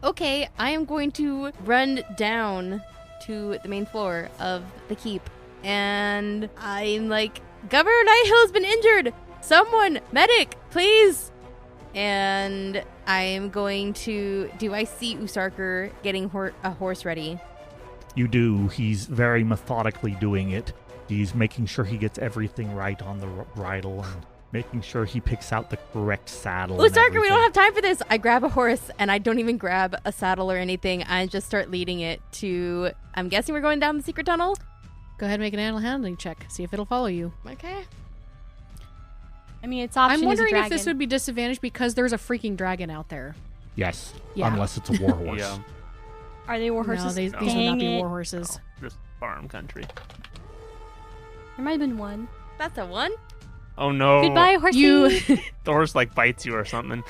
Okay, I am going to run down to the main floor of the keep, and I'm like, Governor Nighthill has been injured! Someone! Medic! Please! And I'm going to... Do I see Usarker getting a horse ready? You do. He's very methodically doing it. He's making sure he gets everything right on the bridle and Making sure he picks out the correct saddle. Oh, and Sarker, we everything. don't have time for this. I grab a horse, and I don't even grab a saddle or anything. I just start leading it to... I'm guessing we're going down the secret tunnel? Go ahead and make an animal handling check. See if it'll follow you. Okay. I mean, it's option I'm is a wondering if dragon. this would be disadvantaged because there's a freaking dragon out there. Yes, Yeah. unless it's a warhorse. Yeah. Are they war No, horses? these would Dang not be it. war horses. Just farm country. There might have been one. That's a 1. Oh no. Goodbye, horsey. You The horse like bites you or something.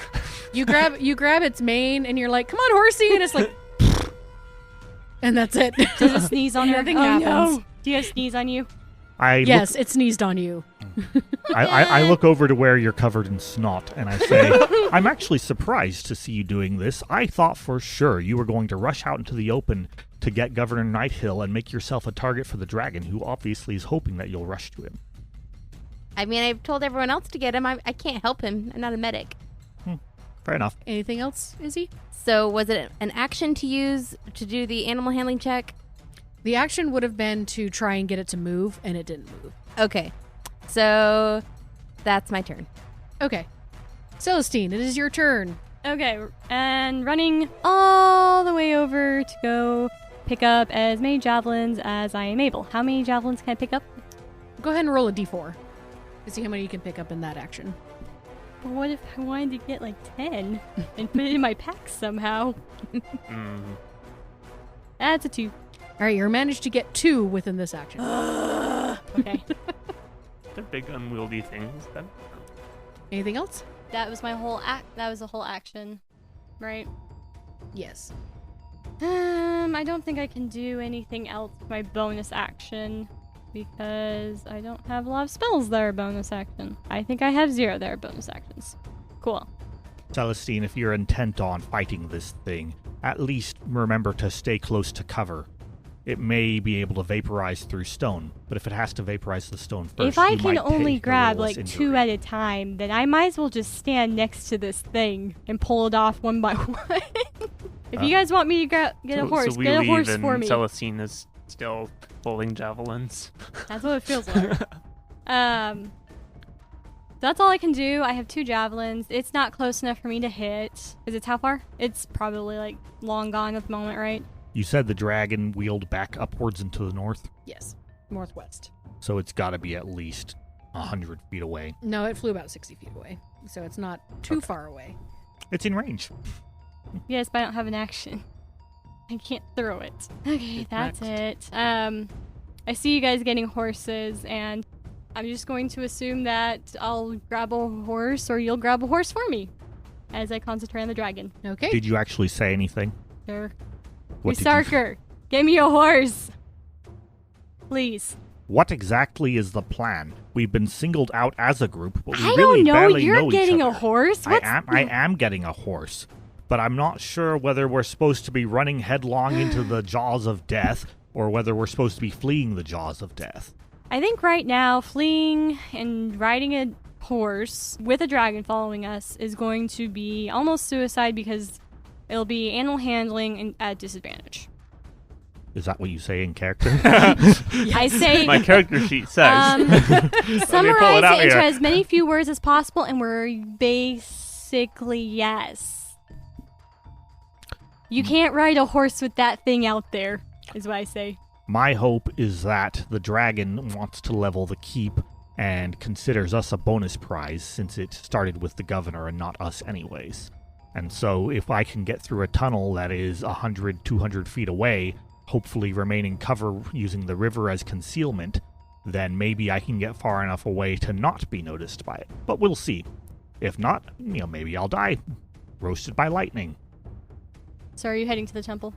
you grab its mane and you're like, "Come on, horsey," and it's like, and that's it. Does it sneeze on her? Nothing Oh, happens. no. Do you guys sneeze on you? Yes, it sneezed on you. I look over to where you're covered in snot and I say, I'm actually surprised to see you doing this. I thought for sure you were going to rush out into the open to get Governor Nighthill and make yourself a target for the dragon, who obviously is hoping that you'll rush to him. I mean, I've told everyone else to get him. I can't help him. I'm not a medic. Fair enough. Anything else, Izzy? So was it an action to use to do the animal handling check? The action would have been to try and get it to move, and it didn't move. Okay. So that's my turn. Okay. Celestine, it is your turn. Okay, and running all the way over to go pick up as many javelins as I am able. How many javelins can I pick up? Go ahead and roll a d4 to see how many you can pick up in that action. But what if I wanted to get like 10 and put it in my pack somehow? That's a 2. All right, you managed to get 2 within this action. Okay. They're big unwieldy things. Anything else? That was my whole that was the whole action, right? Yes. I don't think I can do anything else with my bonus action because I don't have a lot of spells that are bonus action. I think I have 0 that are bonus actions. Cool. Celestine, if you're intent on fighting this thing, at least remember to stay close to cover. It may be able to vaporize through stone, but if it has to vaporize the stone first, If I you can might only take grab nevertheless like injury. 2 at a time, then I might as well just stand next to this thing and pull it off one by one. If you guys want me to get a horse, so we get a leave horse and for me. Celestine is still pulling javelins. That's what it feels like. That's all I can do. I have 2 javelins. It's not close enough for me to hit. Is it how far? It's probably like long gone at the moment, right? You said the dragon wheeled back upwards into the north, Yes. Northwest. so it's got to be at least 100 feet away. No, it flew about 60 feet away, so it's not too far away. It's in range. Yes, but I don't have an action. I can't throw it. Okay, that's it. I see you guys getting horses, and I'm just going to assume that I'll grab a horse or you'll grab a horse for me as I concentrate on the dragon. Okay. Did you actually say anything? Sure. What did you- Usarker, give me a horse. Please. What exactly is the plan? We've been singled out as a group, but we I really don't know. barely You're know getting each a other. horse? What's... I am getting a horse, but I'm not sure whether we're supposed to be running headlong into the jaws of death or whether we're supposed to be fleeing the jaws of death. I think right now, fleeing and riding a horse with a dragon following us is going to be almost suicide because it'll be animal handling and at disadvantage. Is that what you say in character? I say My character sheet says. summarize out it into here. as many few words as possible, and we're basically yes. You can't ride a horse with that thing out there, is what I say. My hope is that the dragon wants to level the keep and considers us a bonus prize since it started with the governor and not us anyways. And so if I can get through a tunnel that is 100, 200 feet away, hopefully remaining cover using the river as concealment, then maybe I can get far enough away to not be noticed by it. But we'll see. If not, maybe I'll die. Roasted by lightning. So are you heading to the temple?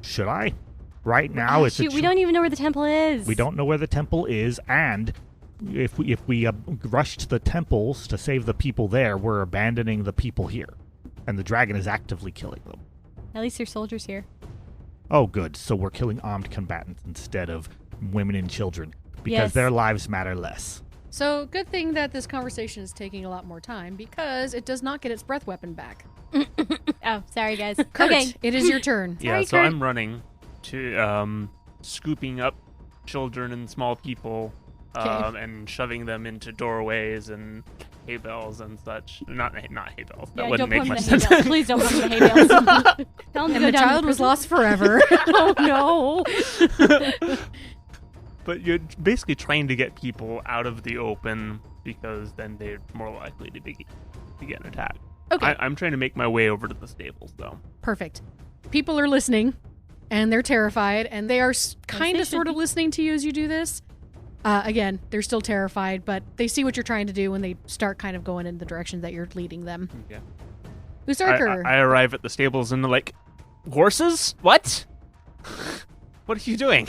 Should I? Right now, Oh, it's shoot, a we don't even know where the temple is. We don't know where the temple is, and if we rush to the temples to save the people there, we're abandoning the people here, and the dragon is actively killing them. At least there's soldiers here. Oh, good. So we're killing armed combatants instead of women and children because Yes. their lives matter less. So, good thing that this conversation is taking a lot more time because it does not get its breath weapon back. Oh, sorry guys. Kurt, Okay. it is your turn. Yeah, Sorry, so Kurt. I'm running to scooping up children and small people Okay. and shoving them into doorways and hay bales and such. Not hay bales. That Yeah, wouldn't don't make put much him in the hay sense. bales. Please don't put him in the hay bales. Tell him to And go the down child to was prison. lost forever. Oh no. But you're basically trying to get people out of the open because then they're more likely to get an attack. Okay. I'm trying to make my way over to the stables, though. Perfect. People are listening, and they're terrified, and they are kind they of should sort of be. listening to you as you do this. Again, they're still terrified, but they see what you're trying to do when they start kind of going in the direction that you're leading them. Yeah. Usarker. I arrive at the stables and they're like, horses? What? What are you doing?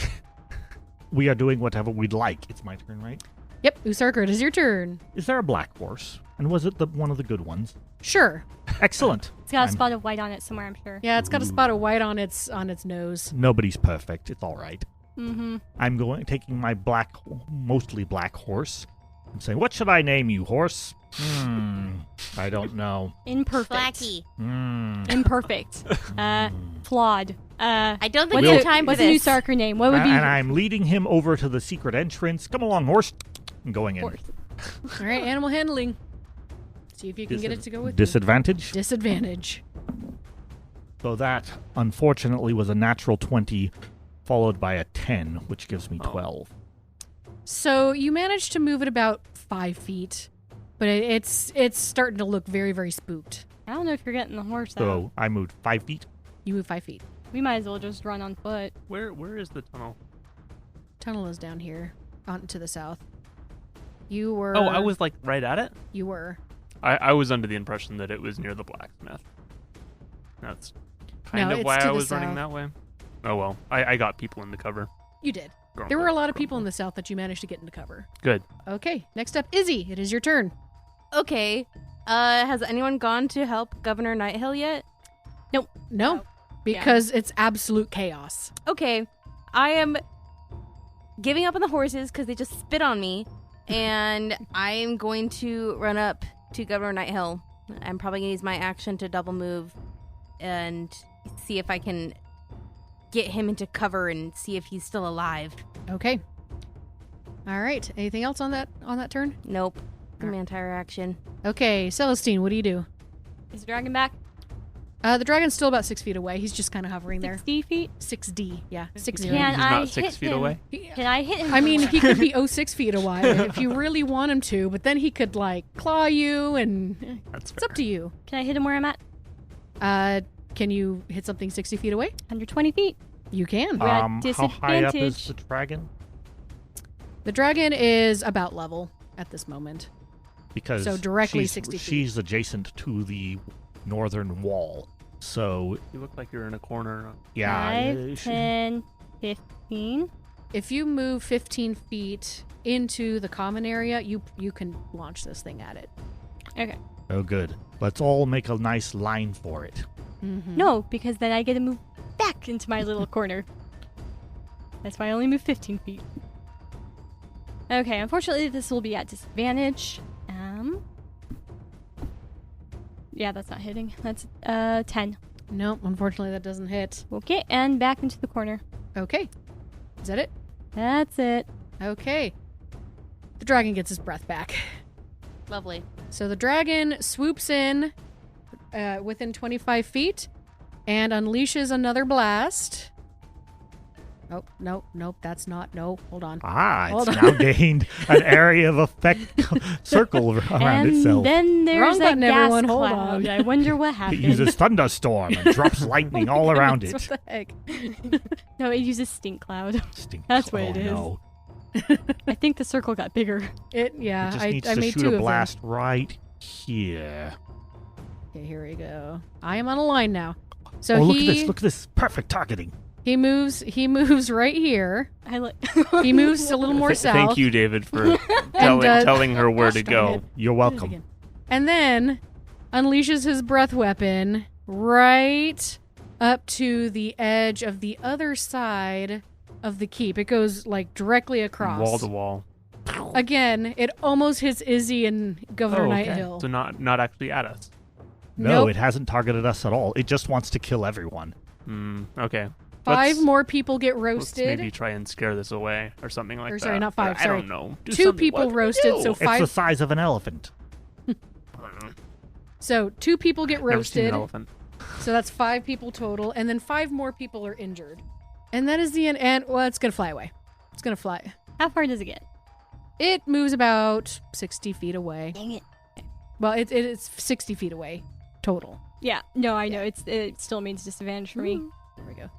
We are doing whatever we'd like. It's my turn, right? Yep, Usarker, it is your turn. Is there a black horse? And was it one of the good ones? Sure. Excellent. It's got a I'm- spot of white on it somewhere, I'm sure. Yeah, it's got a spot of white on its nose. Nobody's perfect. It's all right. Mm-hmm. I'm taking my mostly black horse. I'm saying, what should I name you, horse? I don't know. Imperfect. Flacky. Imperfect. Flawed. I don't think What's we a, have time for what's a new this. Sarker name? What would be And I'm leading him over to the secret entrance. Come along, horse. I'm going in. horse? All right, animal handling. See if you can get it to go with you. Disadvantage. Disadvantage. So that, unfortunately, was a natural 20, followed by a 10, which gives me 12. So you managed to move it about 5 feet, but it's starting to look very, very spooked. I don't know if you're getting the horse out. So I moved 5 feet. You move 5 feet. We might as well just run on foot. Where is the tunnel? Tunnel is down here, on to the south. You were. Oh, I was like right at it? You were. I was under the impression that it was near the blacksmith. That's kind No, of it's why to I the was running south. that way. Oh well, I got people into cover. You did. Grumbly, There were a lot of people in grumbly. the south that you managed to get into cover. Good. Okay, next up, Izzy. It is your turn. Okay. Has anyone gone to help Governor Nighthill yet? No, because it's absolute chaos. Okay. I am giving up on the horses because they just spit on me, and I am going to run up to Governor Nighthill. I'm probably going to use my action to double move and see if I can get him into cover and see if he's still alive. Okay. All right. Anything else on that turn? Nope. My entire action. Okay, Celestine, what do you do? Is the dragon back? The dragon's still about 6 feet away. He's just kind of hovering there. 60 feet? 6D, yeah, 60. Can He's I not hit 6 feet him? away. Can I hit him? I mean, he could be 6 feet away if you really want him to, but then he could like claw you, and That's it's fair. up to you. Can I hit him where I'm at? Can you hit something 60 feet away? 120 feet. You can. We're at How high up is disadvantage. the dragon? The dragon is about level at this moment. Because So directly she's, 60 feet. she's adjacent to the northern wall. So, You look like you're in a corner. yeah. 5, 10, 15. If you move 15 feet into the common area, you can launch this thing at it. Okay. Oh, good. Let's all make a nice line for it. Mm-hmm. No, because then I get to move back into my little corner. That's why I only move 15 feet. Okay, unfortunately this will be at disadvantage. Yeah, that's not hitting. That's 10. Nope, unfortunately that doesn't hit. Okay, and back into the corner. Okay. Is that it? That's it. Okay. The dragon gets his breath back. Lovely. So the dragon swoops in within 25 feet and unleashes another blast. Oh, nope, that's not. No, hold on. It's Hold now on. gained an area of effect circle around and itself. then there's Wrong a button, gas everyone. Hold cloud. on. I wonder what It happened. uses thunderstorm and drops lightning all around it. What the heck? No, it uses stink cloud. Stink. That's what it is. No. I think the circle got bigger. It It just I needs to made shoot two a of blast right here. them. Okay, here we go. I am on a line now. So Oh, look he at this! Look at this! Perfect targeting. he moves right here. I like. He moves a little more south. Thank you, David, for telling her where to Gosh, darn go. it. You're Do it welcome. again. And then unleashes his breath weapon right up to the edge of the other side of the keep. It goes like directly across. Wall to wall. Again, it almost hits Izzy and Governor Nighthill. So not actually at us. Oh, No, Oh, Nope. it hasn't targeted us at all. It just wants to kill everyone. Okay. 5 more people get Let's roasted. maybe try and scare this away or something like Or that. sorry, not 5, I sorry. don't know. Do 2 something. people What do we roasted, do? so It's 5. the size of an elephant. So 2 people get Never seen an roasted. elephant. So that's 5 people total, and then 5 more people are injured. And that is the end. And well, it's gonna fly away. It's gonna fly. How far does it get? It moves about 60 feet away. Dang it. Well, it's 60 feet away total. Yeah. No, I know. It still means disadvantage for me. There we go.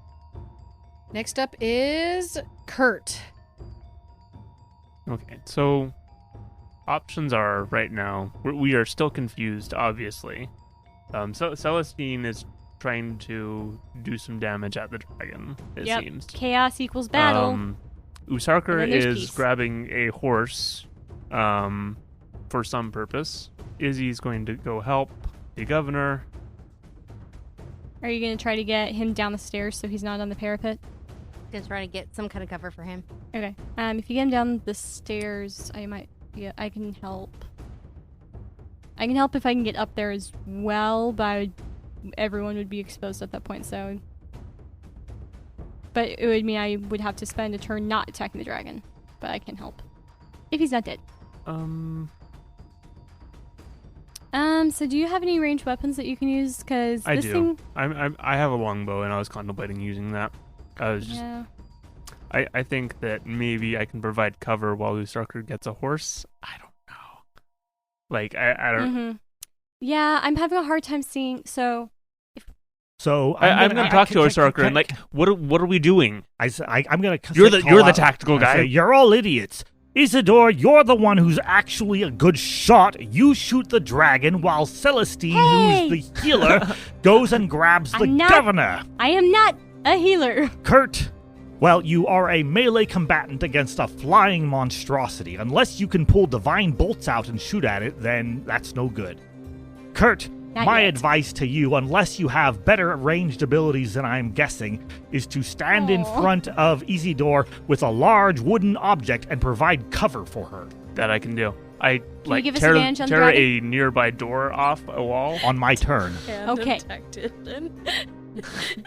Next up is Kurt. Okay, so options are right now. We are still confused, obviously. So Celestine is trying to do some damage at the dragon. It Yep. seems. Chaos equals battle. Usarker And then there's is peace. grabbing a horse, for some purpose. Izzy's going to go help the governor. Are you going to try to get him down the stairs so he's not on the parapet? Gonna try to get some kind of cover for him. Okay. If you get him down the stairs, I can help. I can help if I can get up there as well, but everyone would be exposed at that point, so... But it would mean I would have to spend a turn not attacking the dragon. But I can help. If he's not dead. So do you have any ranged weapons that you can use? Because I this do. thing... I have a longbow, and I was contemplating using that. I was just... Yeah. I think that maybe I can provide cover while Usarker gets a horse. I don't know. Like, I don't... Mm-hmm. Yeah, I'm having a hard time seeing... So... So I'm going to talk to Usarker and, like, what are we doing? I'm going to. You're the tactical guy. You're all idiots. Isidore, you're the one who's actually a good shot. You shoot the dragon while Celestine, Hey! who's the healer, goes and grabs the I'm not- governor. I am not a healer. Kurt, well, you are a melee combatant against a flying monstrosity. Unless you can pull divine bolts out and shoot at it, then that's no good. Kurt, Not my yet. advice to you, unless you have better ranged abilities than I'm guessing, is to stand in Aw. front of Isidore with a large wooden object and provide cover for her. That I can do. I, you give us tear advantage on the a dragon? nearby door off a wall. On my turn. Okay.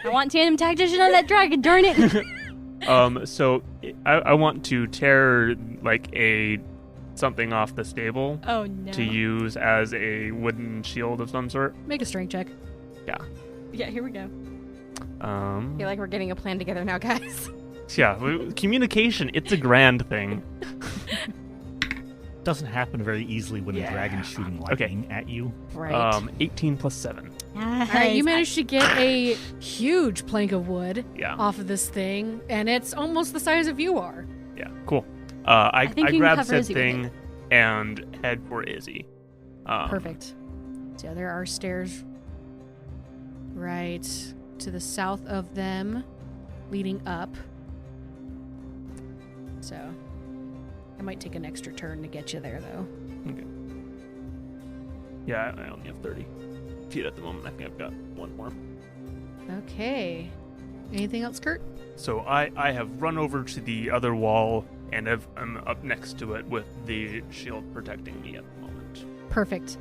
I want tandem tactician on that dragon, darn it. So I want to tear, like, something off the stable Oh no. to use as a wooden shield of some sort. Make a strength check. Yeah, here we go. I feel like we're getting a plan together now, guys. Yeah, communication, it's a grand thing. Doesn't happen very easily when a dragon's shooting lightning at you. Right. 18 plus 7. All right, you managed to get a huge plank of wood Yeah. off of this thing, and it's almost the size of you are. Yeah, cool. I think you can grab cover said Izzy with thing and head for Izzy. Perfect. So yeah, there are stairs right to the south of them, leading up. So I might take an extra turn to get you there, though. Okay. Yeah, I only have 30 feet at the moment. I think I've got one more. Okay. Anything else, Kurt? So I have run over to the other wall and I'm up next to it with the shield protecting me at the moment. Perfect.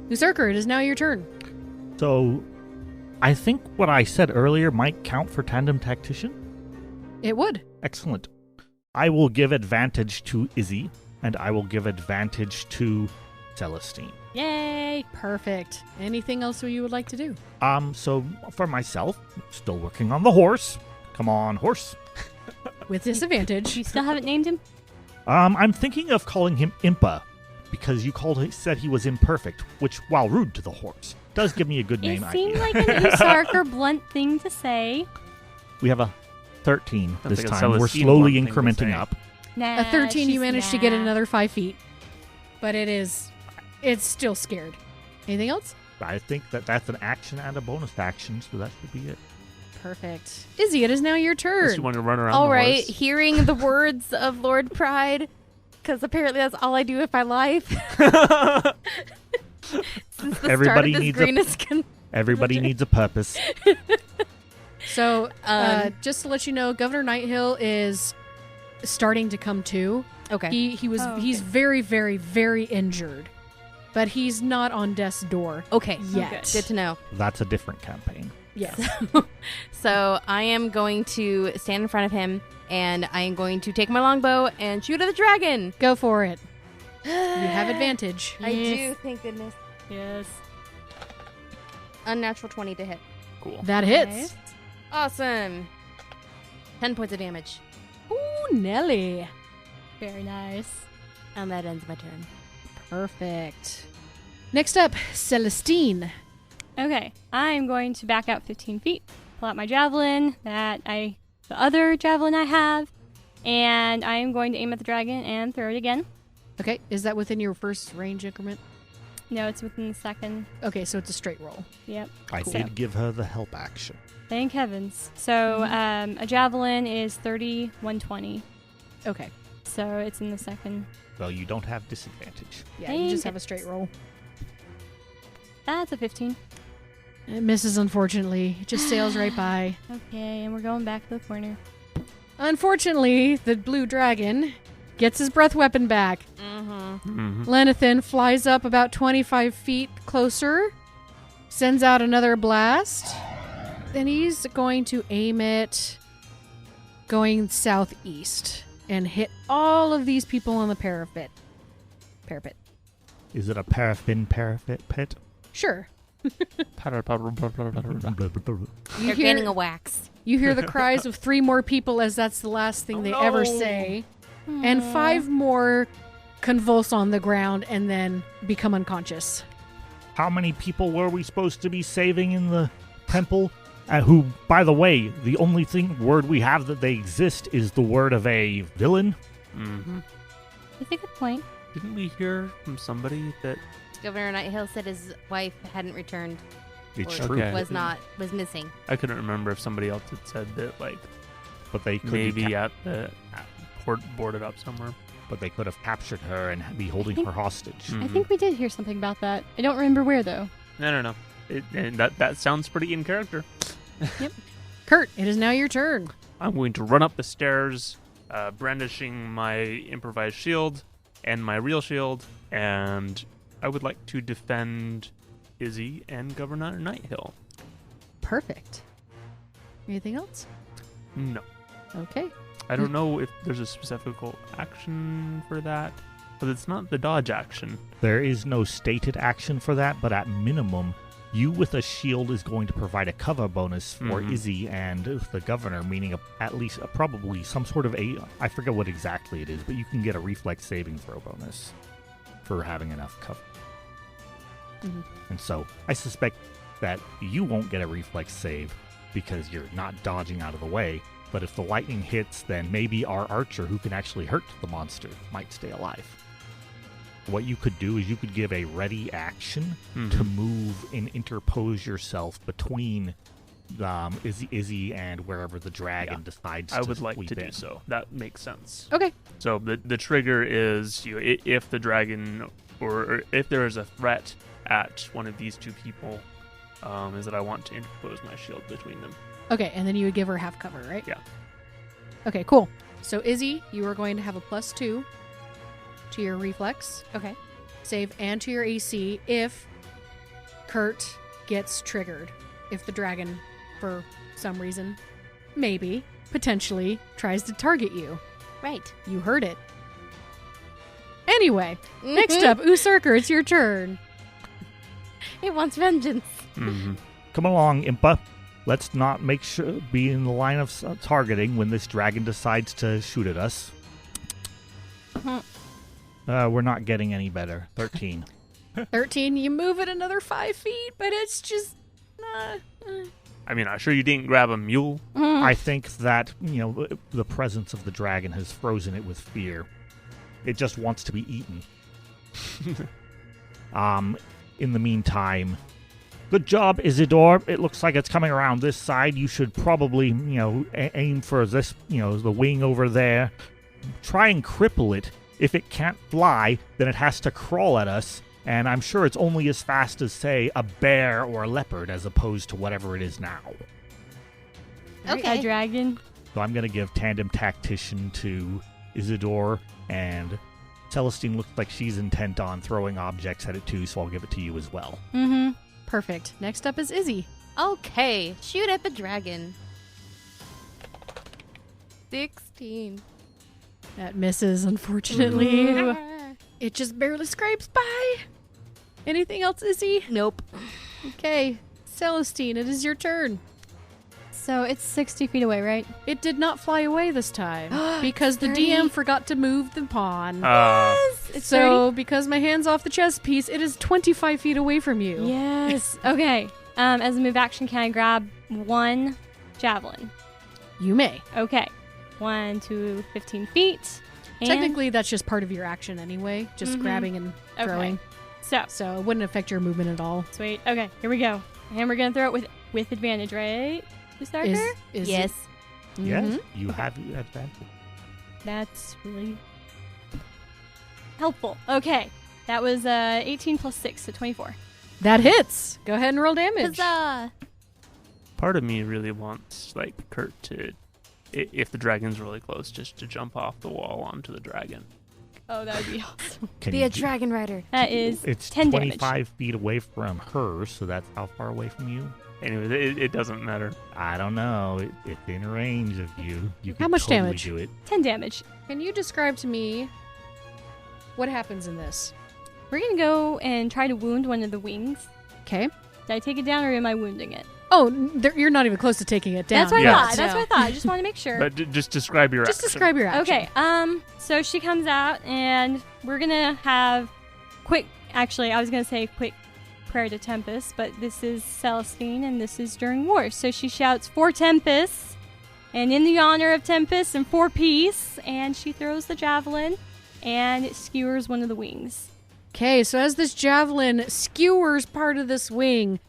Usurker, it is now your turn. So, I think what I said earlier might count for tandem tactician. It would. Excellent. I will give advantage to Izzy, and I will give advantage to Celestine. Yay. Perfect. Anything else you would like to do? So for myself, still working on the horse. Come on, horse. With disadvantage. You still haven't named him? I'm thinking of calling him Impa, because you said he was imperfect, which, while rude to the horse, does give me a good name It seemed idea. like an Usarker blunt thing to say. We have a 13 Sounds this like a time. We're Celestine slowly blunt thing to incrementing say. up. Nah, A 13, you she's managed to get nah. another 5 feet. But it's still scared. Anything else? I think that's an action and a bonus action, so that should be it. Perfect. Izzy, it is now your Unless turn. you want to run around All the right, horse. hearing the words of Lord Pride, because apparently that's all I do with my life. Since the Everybody start of needs this greenest Everybody needs a purpose. So, just to let you know, Governor Nighthill is starting to come to. Okay. He's very, very, very injured. But he's not on death's door Okay. yet. Good to know. That's a different campaign. Yes. So I am going to stand in front of him, and I am going to take my longbow and shoot at the dragon. Go for it. You have advantage. I do, thank goodness. Yes. Unnatural 20 to hit. Cool. That hits. Nice. Awesome. 10 points of damage. Ooh, Nelly. Very nice. And that ends my turn. Perfect. Next up, Celestine. Okay, I'm going to back out 15 feet, pull out my javelin, the other javelin I have, and I am going to aim at the dragon and throw it again. Okay, is that within your first range increment? No, it's within the second. Okay, so it's a straight roll. Yep. I Cool. did give her the help action. Thank heavens. So a javelin is 30, 120. Okay. So it's in the second. Well, you don't have disadvantage. Yeah, you just have a straight roll. That's a 15. It misses, unfortunately. It just sails right by. Okay, and we're going back to the corner. Unfortunately, the blue dragon gets his breath weapon back. Mm-hmm. Lenathan flies up about 25 feet closer, sends out another blast. Then he's going to aim it going southeast and hit all of these people on the parapet. Is it a paraffin parapet pit? Sure. You They're gaining a wax. You hear the cries of 3 more people as that's the last thing they ever say. And 5 more convulse on the ground and then become unconscious. How many people were we supposed to be saving in the temple? Who, by the way, the only word we have that they exist is the word of a villain? Mm-hmm. That's a good point. Didn't we hear from somebody that Governor Nighthill said his wife hadn't returned. It's or true. Okay. was missing. I couldn't remember if somebody else had said that, like, But they could maybe at the port boarded up somewhere. but they could have captured her and be holding her hostage. I think we did hear something about that. I don't remember where, though. No. And that sounds pretty in character. Kurt, it is now your turn. I'm going to run up the stairs, brandishing my improvised shield and my real shield, and I would like to defend Izzy and Governor Nighthill. Perfect. Anything else? No. Okay. I don't know if there's a specific action for that, but it's not the dodge action. There is no stated action for that, but at minimum, you with a shield is going to provide a cover bonus for Mhm. Izzy and the governor, meaning at least probably some sort of I forget what exactly it is, but you can get a reflex saving throw bonus for having enough cover. Mhm. And so I suspect that you won't get a reflex save because you're not dodging out of the way. But if the lightning hits, then maybe our archer, who can actually hurt the monster, might stay alive. What you could do is you could give a ready action to move and interpose yourself between Izzy and wherever the dragon decides to I would like sweep to do in. so. That makes sense. Okay. So the trigger is if the dragon or if there is a threat at one of these 2 people, is that I want to interpose my shield between them. Okay, and then you would give her half cover, right? Yeah. Okay, cool. So Izzy, you are going to have a +2 to your reflex Okay. save and to your AC if Kurt gets triggered. If the dragon, for some reason, maybe, potentially, tries to target you. Right. You heard it. Anyway, next up, Usurker, it's your turn. It wants vengeance. Mm-hmm. Come along, Impa. Let's not be in the line of targeting when this dragon decides to shoot at us. We're not getting any better. 13. 13, you move it another 5 feet, but it's just... I mean, I'm sure you didn't grab a mule. I think that, the presence of the dragon has frozen it with fear. It just wants to be eaten. In the meantime, good job, Isidore. It looks like it's coming around this side. You should probably, aim for this, the wing over there. Try and cripple it. If it can't fly, then it has to crawl at us. And I'm sure it's only as fast as, say, a bear or a leopard as opposed to whatever it is now. Okay. A dragon. So I'm going to give Tandem Tactician to Isidore, and Celestine looks like she's intent on throwing objects at it too, so I'll give it to you as well. Mm-hmm. Perfect. Next up is Izzy. Okay, shoot at the dragon. 16. That misses, unfortunately. It just barely scrapes by. Anything else, Izzy? Nope. Okay. Celestine, it is your turn. So it's 60 feet away, right? It did not fly away this time because the 30. DM forgot to move the pawn. It's So, because my hand's off the chess piece, it is 25 feet away from you. 30? Yes. Okay. As a move action, can I grab one javelin? You may. Okay. 1 to 15 feet. And Technically, that's just part of your action anyway, just Mhm. grabbing and Okay. throwing. So, So, it wouldn't affect your movement at all. sweet. Okay, here we go. And we're going to throw it with advantage, right? Usarker? Is Yes. Yes, you have advantage. That's really helpful. Okay. That was 18 plus 6, so 24. That hits. Go ahead and roll damage. Huzzah! Part of me really wants like Kurt to, if the dragon's really close, just to jump off the wall onto the dragon. Oh, that would be awesome. Can Be you a do- dragon rider. That is It's 10 damage. 25 feet away from her, so that's how far away from you? Anyway, it doesn't matter. I don't know. It's in range of you. You How could much totally damage? do it. 10 damage. Can you describe to me what happens in this? We're going to go and try to wound one of the wings. Okay. Did I take it down or am I wounding it? Oh, you're not even close to taking it down. That's what I Yeah. thought. That's what I thought. I just want to make sure. But just describe your Just action. describe your action. Okay, so she comes out and we're gonna have quick, actually I was gonna say quick prayer to Tempest, but this is Celestine and this is during war. So she shouts, "For Tempest," and in the honor of Tempest and for peace, and she throws the javelin and it skewers one of the wings. Okay, so as this javelin skewers part of this wing,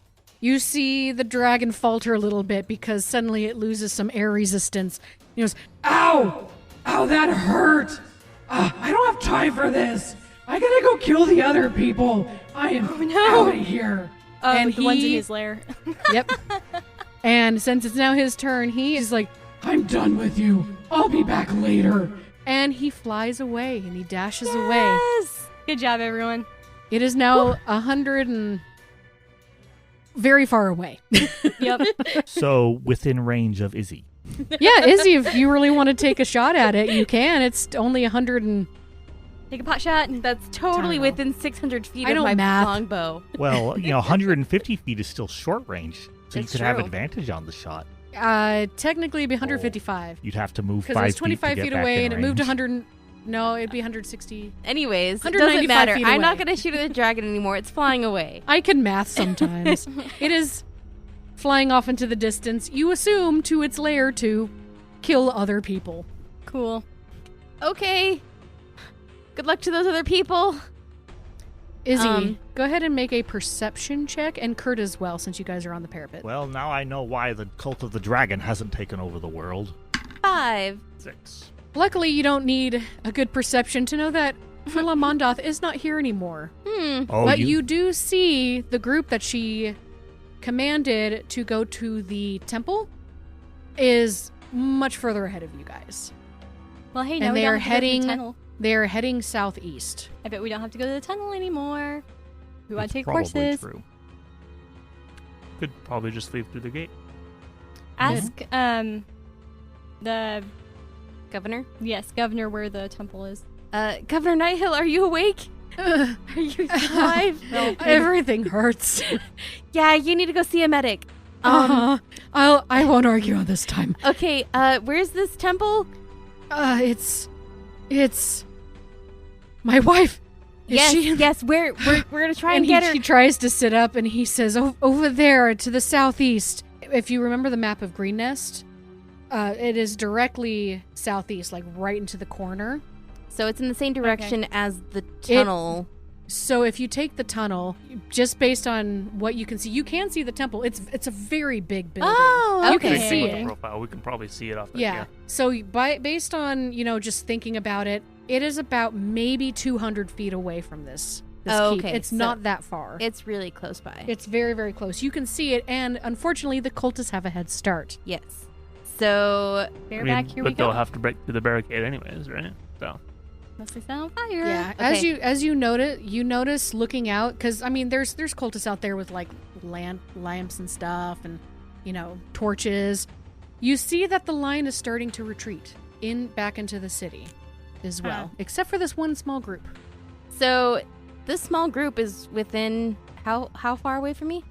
you see the dragon falter a little bit because suddenly it loses some air resistance. It goes, Ow! Ow, that hurt! I don't have time for this! I gotta go kill the other people! I am out of here! And The ones in he- his lair. yep. And since it's now his turn, he is like, I'm done with you. I'll be back later. and he flies away and he dashes away. Yes! Good job, everyone. It is now 100 and very far away. Yep. So within range of Izzy. Yeah, Izzy, if you really want to take a shot at it, you can. It's only 100 and... Take a pot shot. That's totally Don't know. within 600 feet I of don't my math. longbow. Well, 150 feet is still short range, so you It's could have true. advantage on the shot. Technically, it'd be 155. You'd have to move Because 5 it was 25 feet, to feet get back away in and it moved range. 100... No, it'd be 160. Anyways, it 195 doesn't matter. feet I'm not away. going to shoot at the dragon anymore. It's flying away. I can math sometimes. It is flying off into the distance. You assume to its lair to kill other people. Cool. Okay. Good luck to those other people. Izzy, go ahead and make a perception check, and Kurt as well, since you guys are on the parapet. Well, now I know why the cult of the dragon hasn't taken over the world. 5. 6. Luckily, you don't need a good perception to know that Frilla Mondoth is not here anymore. Oh, But you do see the group that she commanded to go to the temple is much further ahead of you guys. Well, hey, And now we they don't are have to go to the heading- tunnel. They're heading southeast. I bet we don't have to go to the tunnel anymore. We want It's to take probably horses. True. Could probably just leave through the gate. Ask the governor where the temple is. Governor Nighthill, are you awake? Are you alive? Everything hurts. Yeah, you need to go see a medic. I won't argue on this time. Okay, where's this temple? It's my wife. Is Yes, she? yes, we're gonna try and And get her. he tries to sit up, and he says, "Over there to the southeast." If you remember the map of Green Nest, it is directly southeast, like right into the corner. So it's in the same direction as the tunnel. So if you take the tunnel, just based on what you can see the temple. It's a very big building. Oh, You okay. can Big see thing it. with the profile. We can probably see it off there. Yeah. So based on just thinking about it, it is about maybe 200 feet away from this Oh, keep. okay, It's so not that far. It's really close by. It's very, very close. You can see it, and unfortunately, the cultists have a head start. Yes. So Bareback, here we but go. they'll have to break through the barricade anyways, right? So Must be set on fire. Yeah, Okay. as you notice looking out, because I mean, there's cultists out there with like lamps and stuff, and torches. You see that the line is starting to retreat back into the city, as well, except for this one small group. So this small group is within how far away from me?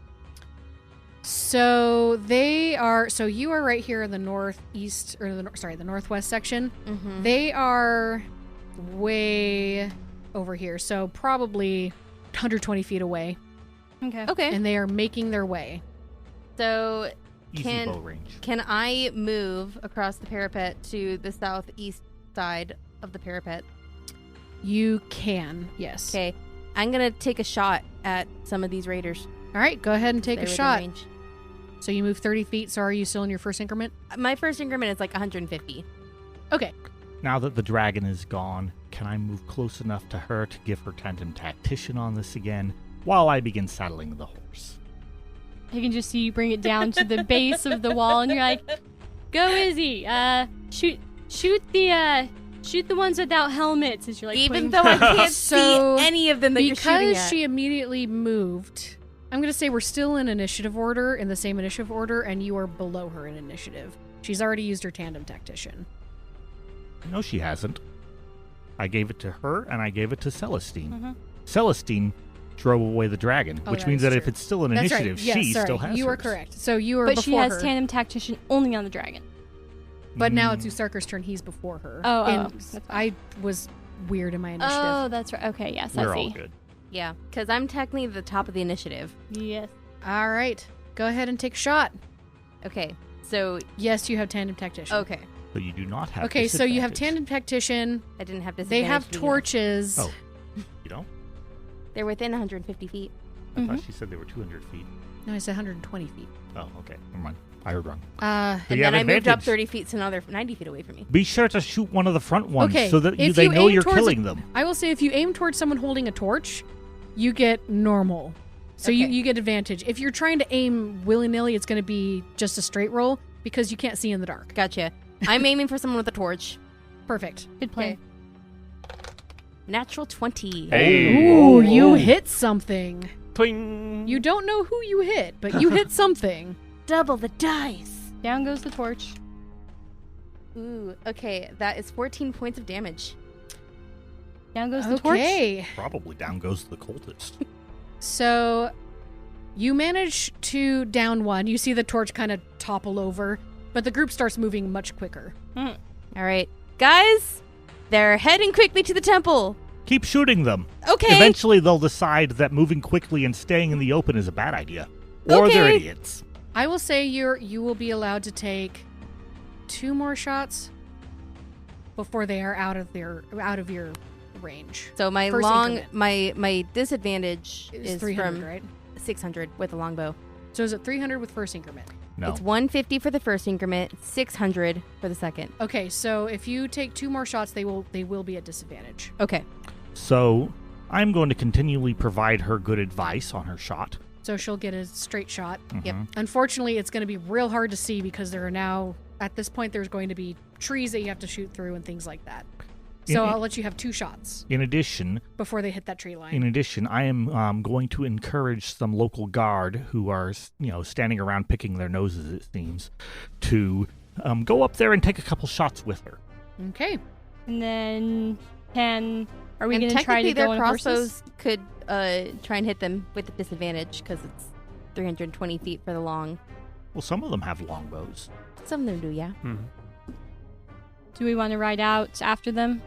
So they are. So you are right here in the northeast, or the northwest section. Mm-hmm. They are way over here, so probably 120 feet away, Okay. and they are making their way. So Easy bow range. can I move across the parapet to the southeast side of the parapet? You can, yes. Okay. I'm gonna take a shot at some of these raiders. All right, go ahead and take They're a within shot. range. So you move 30 feet. So are you still in your first increment? My first increment is like 150. Okay. Now that the dragon is gone, can I move close enough to her to give her tandem tactician on this again while I begin saddling the horse? I can just see you bring it down to the base of the wall, and you're like, "Go, Izzy! Shoot the ones without helmets." As you're like, Even putting- though I can't So, see any of them that you're shooting Because at. she immediately moved, I'm going to say we're still in initiative order, in the same initiative order, and you are below her in initiative. She's already used her tandem tactician. No, she hasn't. I gave it to her, and I gave it to Celestine. Mhm. Celestine drove away the dragon, Oh, which that means is that if true. it's still an That's initiative, right. Yes, she sorry. still has You are hers. correct. So you are but before she has her. tandem tactician only on the dragon. But now it's Usarker's turn. He's before her. Oh, And that's fine. I was weird in my initiative. Oh, that's right. Okay, yes, We're I all see. good. Yeah, because I'm technically the top of the initiative. Yes. All right. Go ahead and take a shot. Okay, so Yes, you have tandem tactician. okay, But you do not have Okay, so you have disadvantage. tandem tactician. I didn't have They disadvantage. have to begin with. torches. Oh. You don't? They're within 150 feet. I thought she said they were 200 feet. No, I said 120 feet. Oh, okay. Never mind. I heard wrong. Uh, But And you then have I moved up advantage. 30 feet, so now they're 90 feet away from me. Be sure to shoot one of the front ones Okay, so that if they you know aim you're towards killing them. I will say if you aim towards someone holding a torch, you get normal. So Okay. you get advantage. If you're trying to aim willy-nilly, it's going to be just a straight roll because you can't see in the dark. Gotcha. I'm aiming for someone with a torch. Perfect. Good plan. Okay. Natural 20. Hey. Ooh, you hit something. Twing. You don't know who you hit, but you hit something. Double the dice. Down goes the torch. Ooh, okay. That is 14 points of damage. Down goes the torch. Okay. Probably down goes the cultist. So you manage to down one. You see the torch kind of topple over, but the group starts moving much quicker. All right. Guys, they're heading quickly to the temple. Keep shooting them. Okay. Eventually, they'll decide that moving quickly and staying in the open is a bad idea. Or they're Okay. idiots. I will say you will be allowed to take 2 more shots before they are out of your range. So my First long increment. my disadvantage It's is 300, from right? 600 with a longbow. So is it 300 with first increment? No. It's 150 for the first increment, 600 for the second. Okay, so if you take 2 more shots, they will be at disadvantage. Okay. So, I'm going to continually provide her good advice on her shot. So she'll get a straight shot. Yep. Mhm. Unfortunately, it's going to be real hard to see because there are now at this point there's going to be trees that you have to shoot through and things like that. So In- I'll let you have 2 shots In addition, before they hit that tree line. I am going to encourage some local guard who are, standing around picking their noses, it seems, to go up there and take a couple shots with her. Okay. And then are we And going to try technically to their go on horses? crossbows could try and hit them with a disadvantage because it's 320 feet for the long. Well, some of them have longbows. Some of them do, yeah. Mhm. Do we want to ride out after them?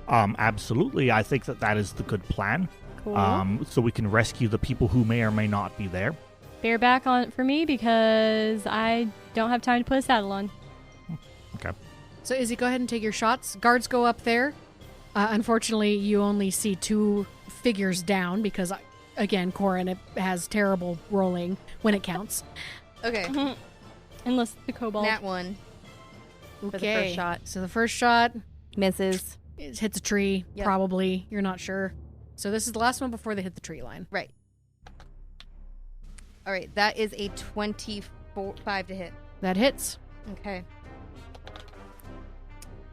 Absolutely. I think that is the good plan. Cool. So we can rescue the people who may or may not be there. Bear back on it for me because I don't have time to put a saddle on. Okay. So Izzy, go ahead and take your shots. Guards go up there. Unfortunately, you only see 2 figures down because, again, Corin has terrible rolling when it counts. Okay. Unless the kobold. Nat 1 for the Okay. first shot. So the first shot Misses. it hits a tree, Yep. probably. You're not sure. So this is the last one before they hit the tree line. Right. All right. That is a 25 to hit. That hits. Okay.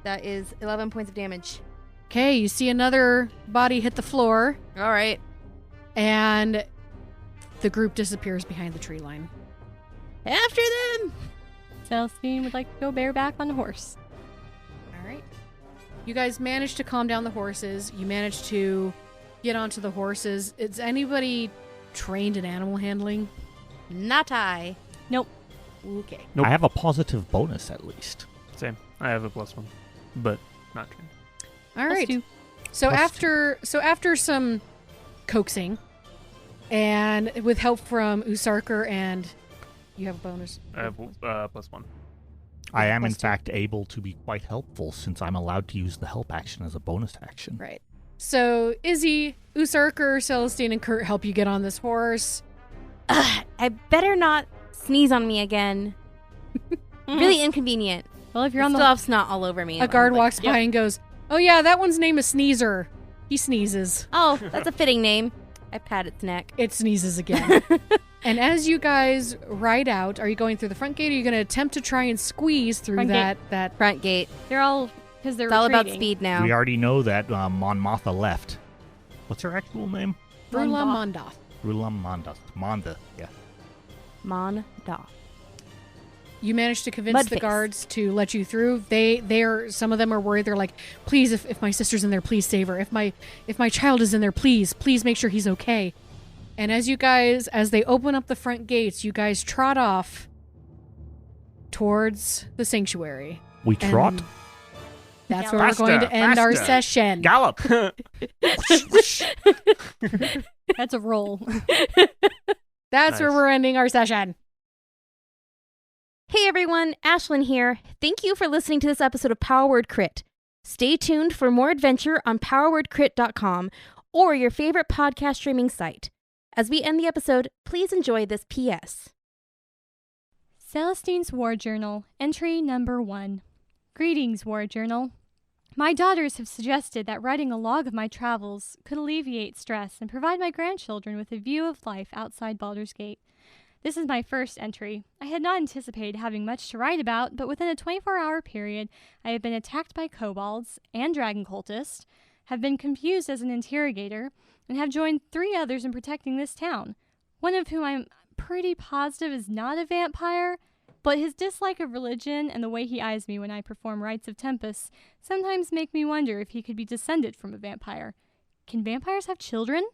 That is 11 points of damage. Okay, you see another body hit the floor, All right. and the group disappears behind the tree line. After them. Celestine would like to go bareback on a horse. All right. You guys manage to calm down the horses. You manage to get onto the horses. Is anybody trained in animal handling? Not I. Nope. Okay. Nope. I have a positive bonus at least. Same. I have a +1, but not trained. All Plus right. 2. So Plus after some coaxing, and with help from Usarker, and you have a bonus. I have +1. I am, in Plus 2. fact, able to be quite helpful since I'm allowed to use the help action as a bonus action. Right. So Izzy, Usarker, Celestine, and Kurt help you get on this horse. I better not sneeze on me again. Really inconvenient. Well, if you're I on still the have snot all over me. A guard Like, walks by and goes, "Oh yeah, that one's name is Sneezer. He sneezes. Oh, that's a fitting name. I pat its neck. It sneezes again." And as you guys ride out, are you going through the front gate, or are you going to attempt to try and squeeze through Front gate. that? Front gate. they're all because they're It's all about retreating. speed now. We already know that Mon Mothma left. What's her actual name? Brula Mondoth. Mondoth. Rulam Monda. Monda, yeah. Mon Da. You managed to convince the Mudface. guards to let you through. They're some of them are worried. They're like, "Please, if my sister's in there, please save her. If my child is in there, please make sure he's okay." And as they open up the front gates, you guys trot off towards the sanctuary. We trot? And that's Gallop. where we're going to Faster, end our faster. session. Gallop! That's a roll. That's where Nice. we're ending our session. Hey everyone, Ashlyn here. Thank you for listening to this episode of Power Word Crit. Stay tuned for more adventure on powerwordcrit.com or your favorite podcast streaming site. As we end the episode, please enjoy this PS. Celestine's War Journal, entry number 1. Greetings, War Journal. My daughters have suggested that writing a log of my travels could alleviate stress and provide my grandchildren with a view of life outside Baldur's Gate. This is my first entry. I had not anticipated having much to write about, but within a 24-hour period, I have been attacked by kobolds and dragon cultists, have been confused as an interrogator, and have joined 3 others in protecting this town, one of whom I'm pretty positive is not a vampire, but his dislike of religion and the way he eyes me when I perform rites of Tempest sometimes make me wonder if he could be descended from a vampire. Can vampires have children?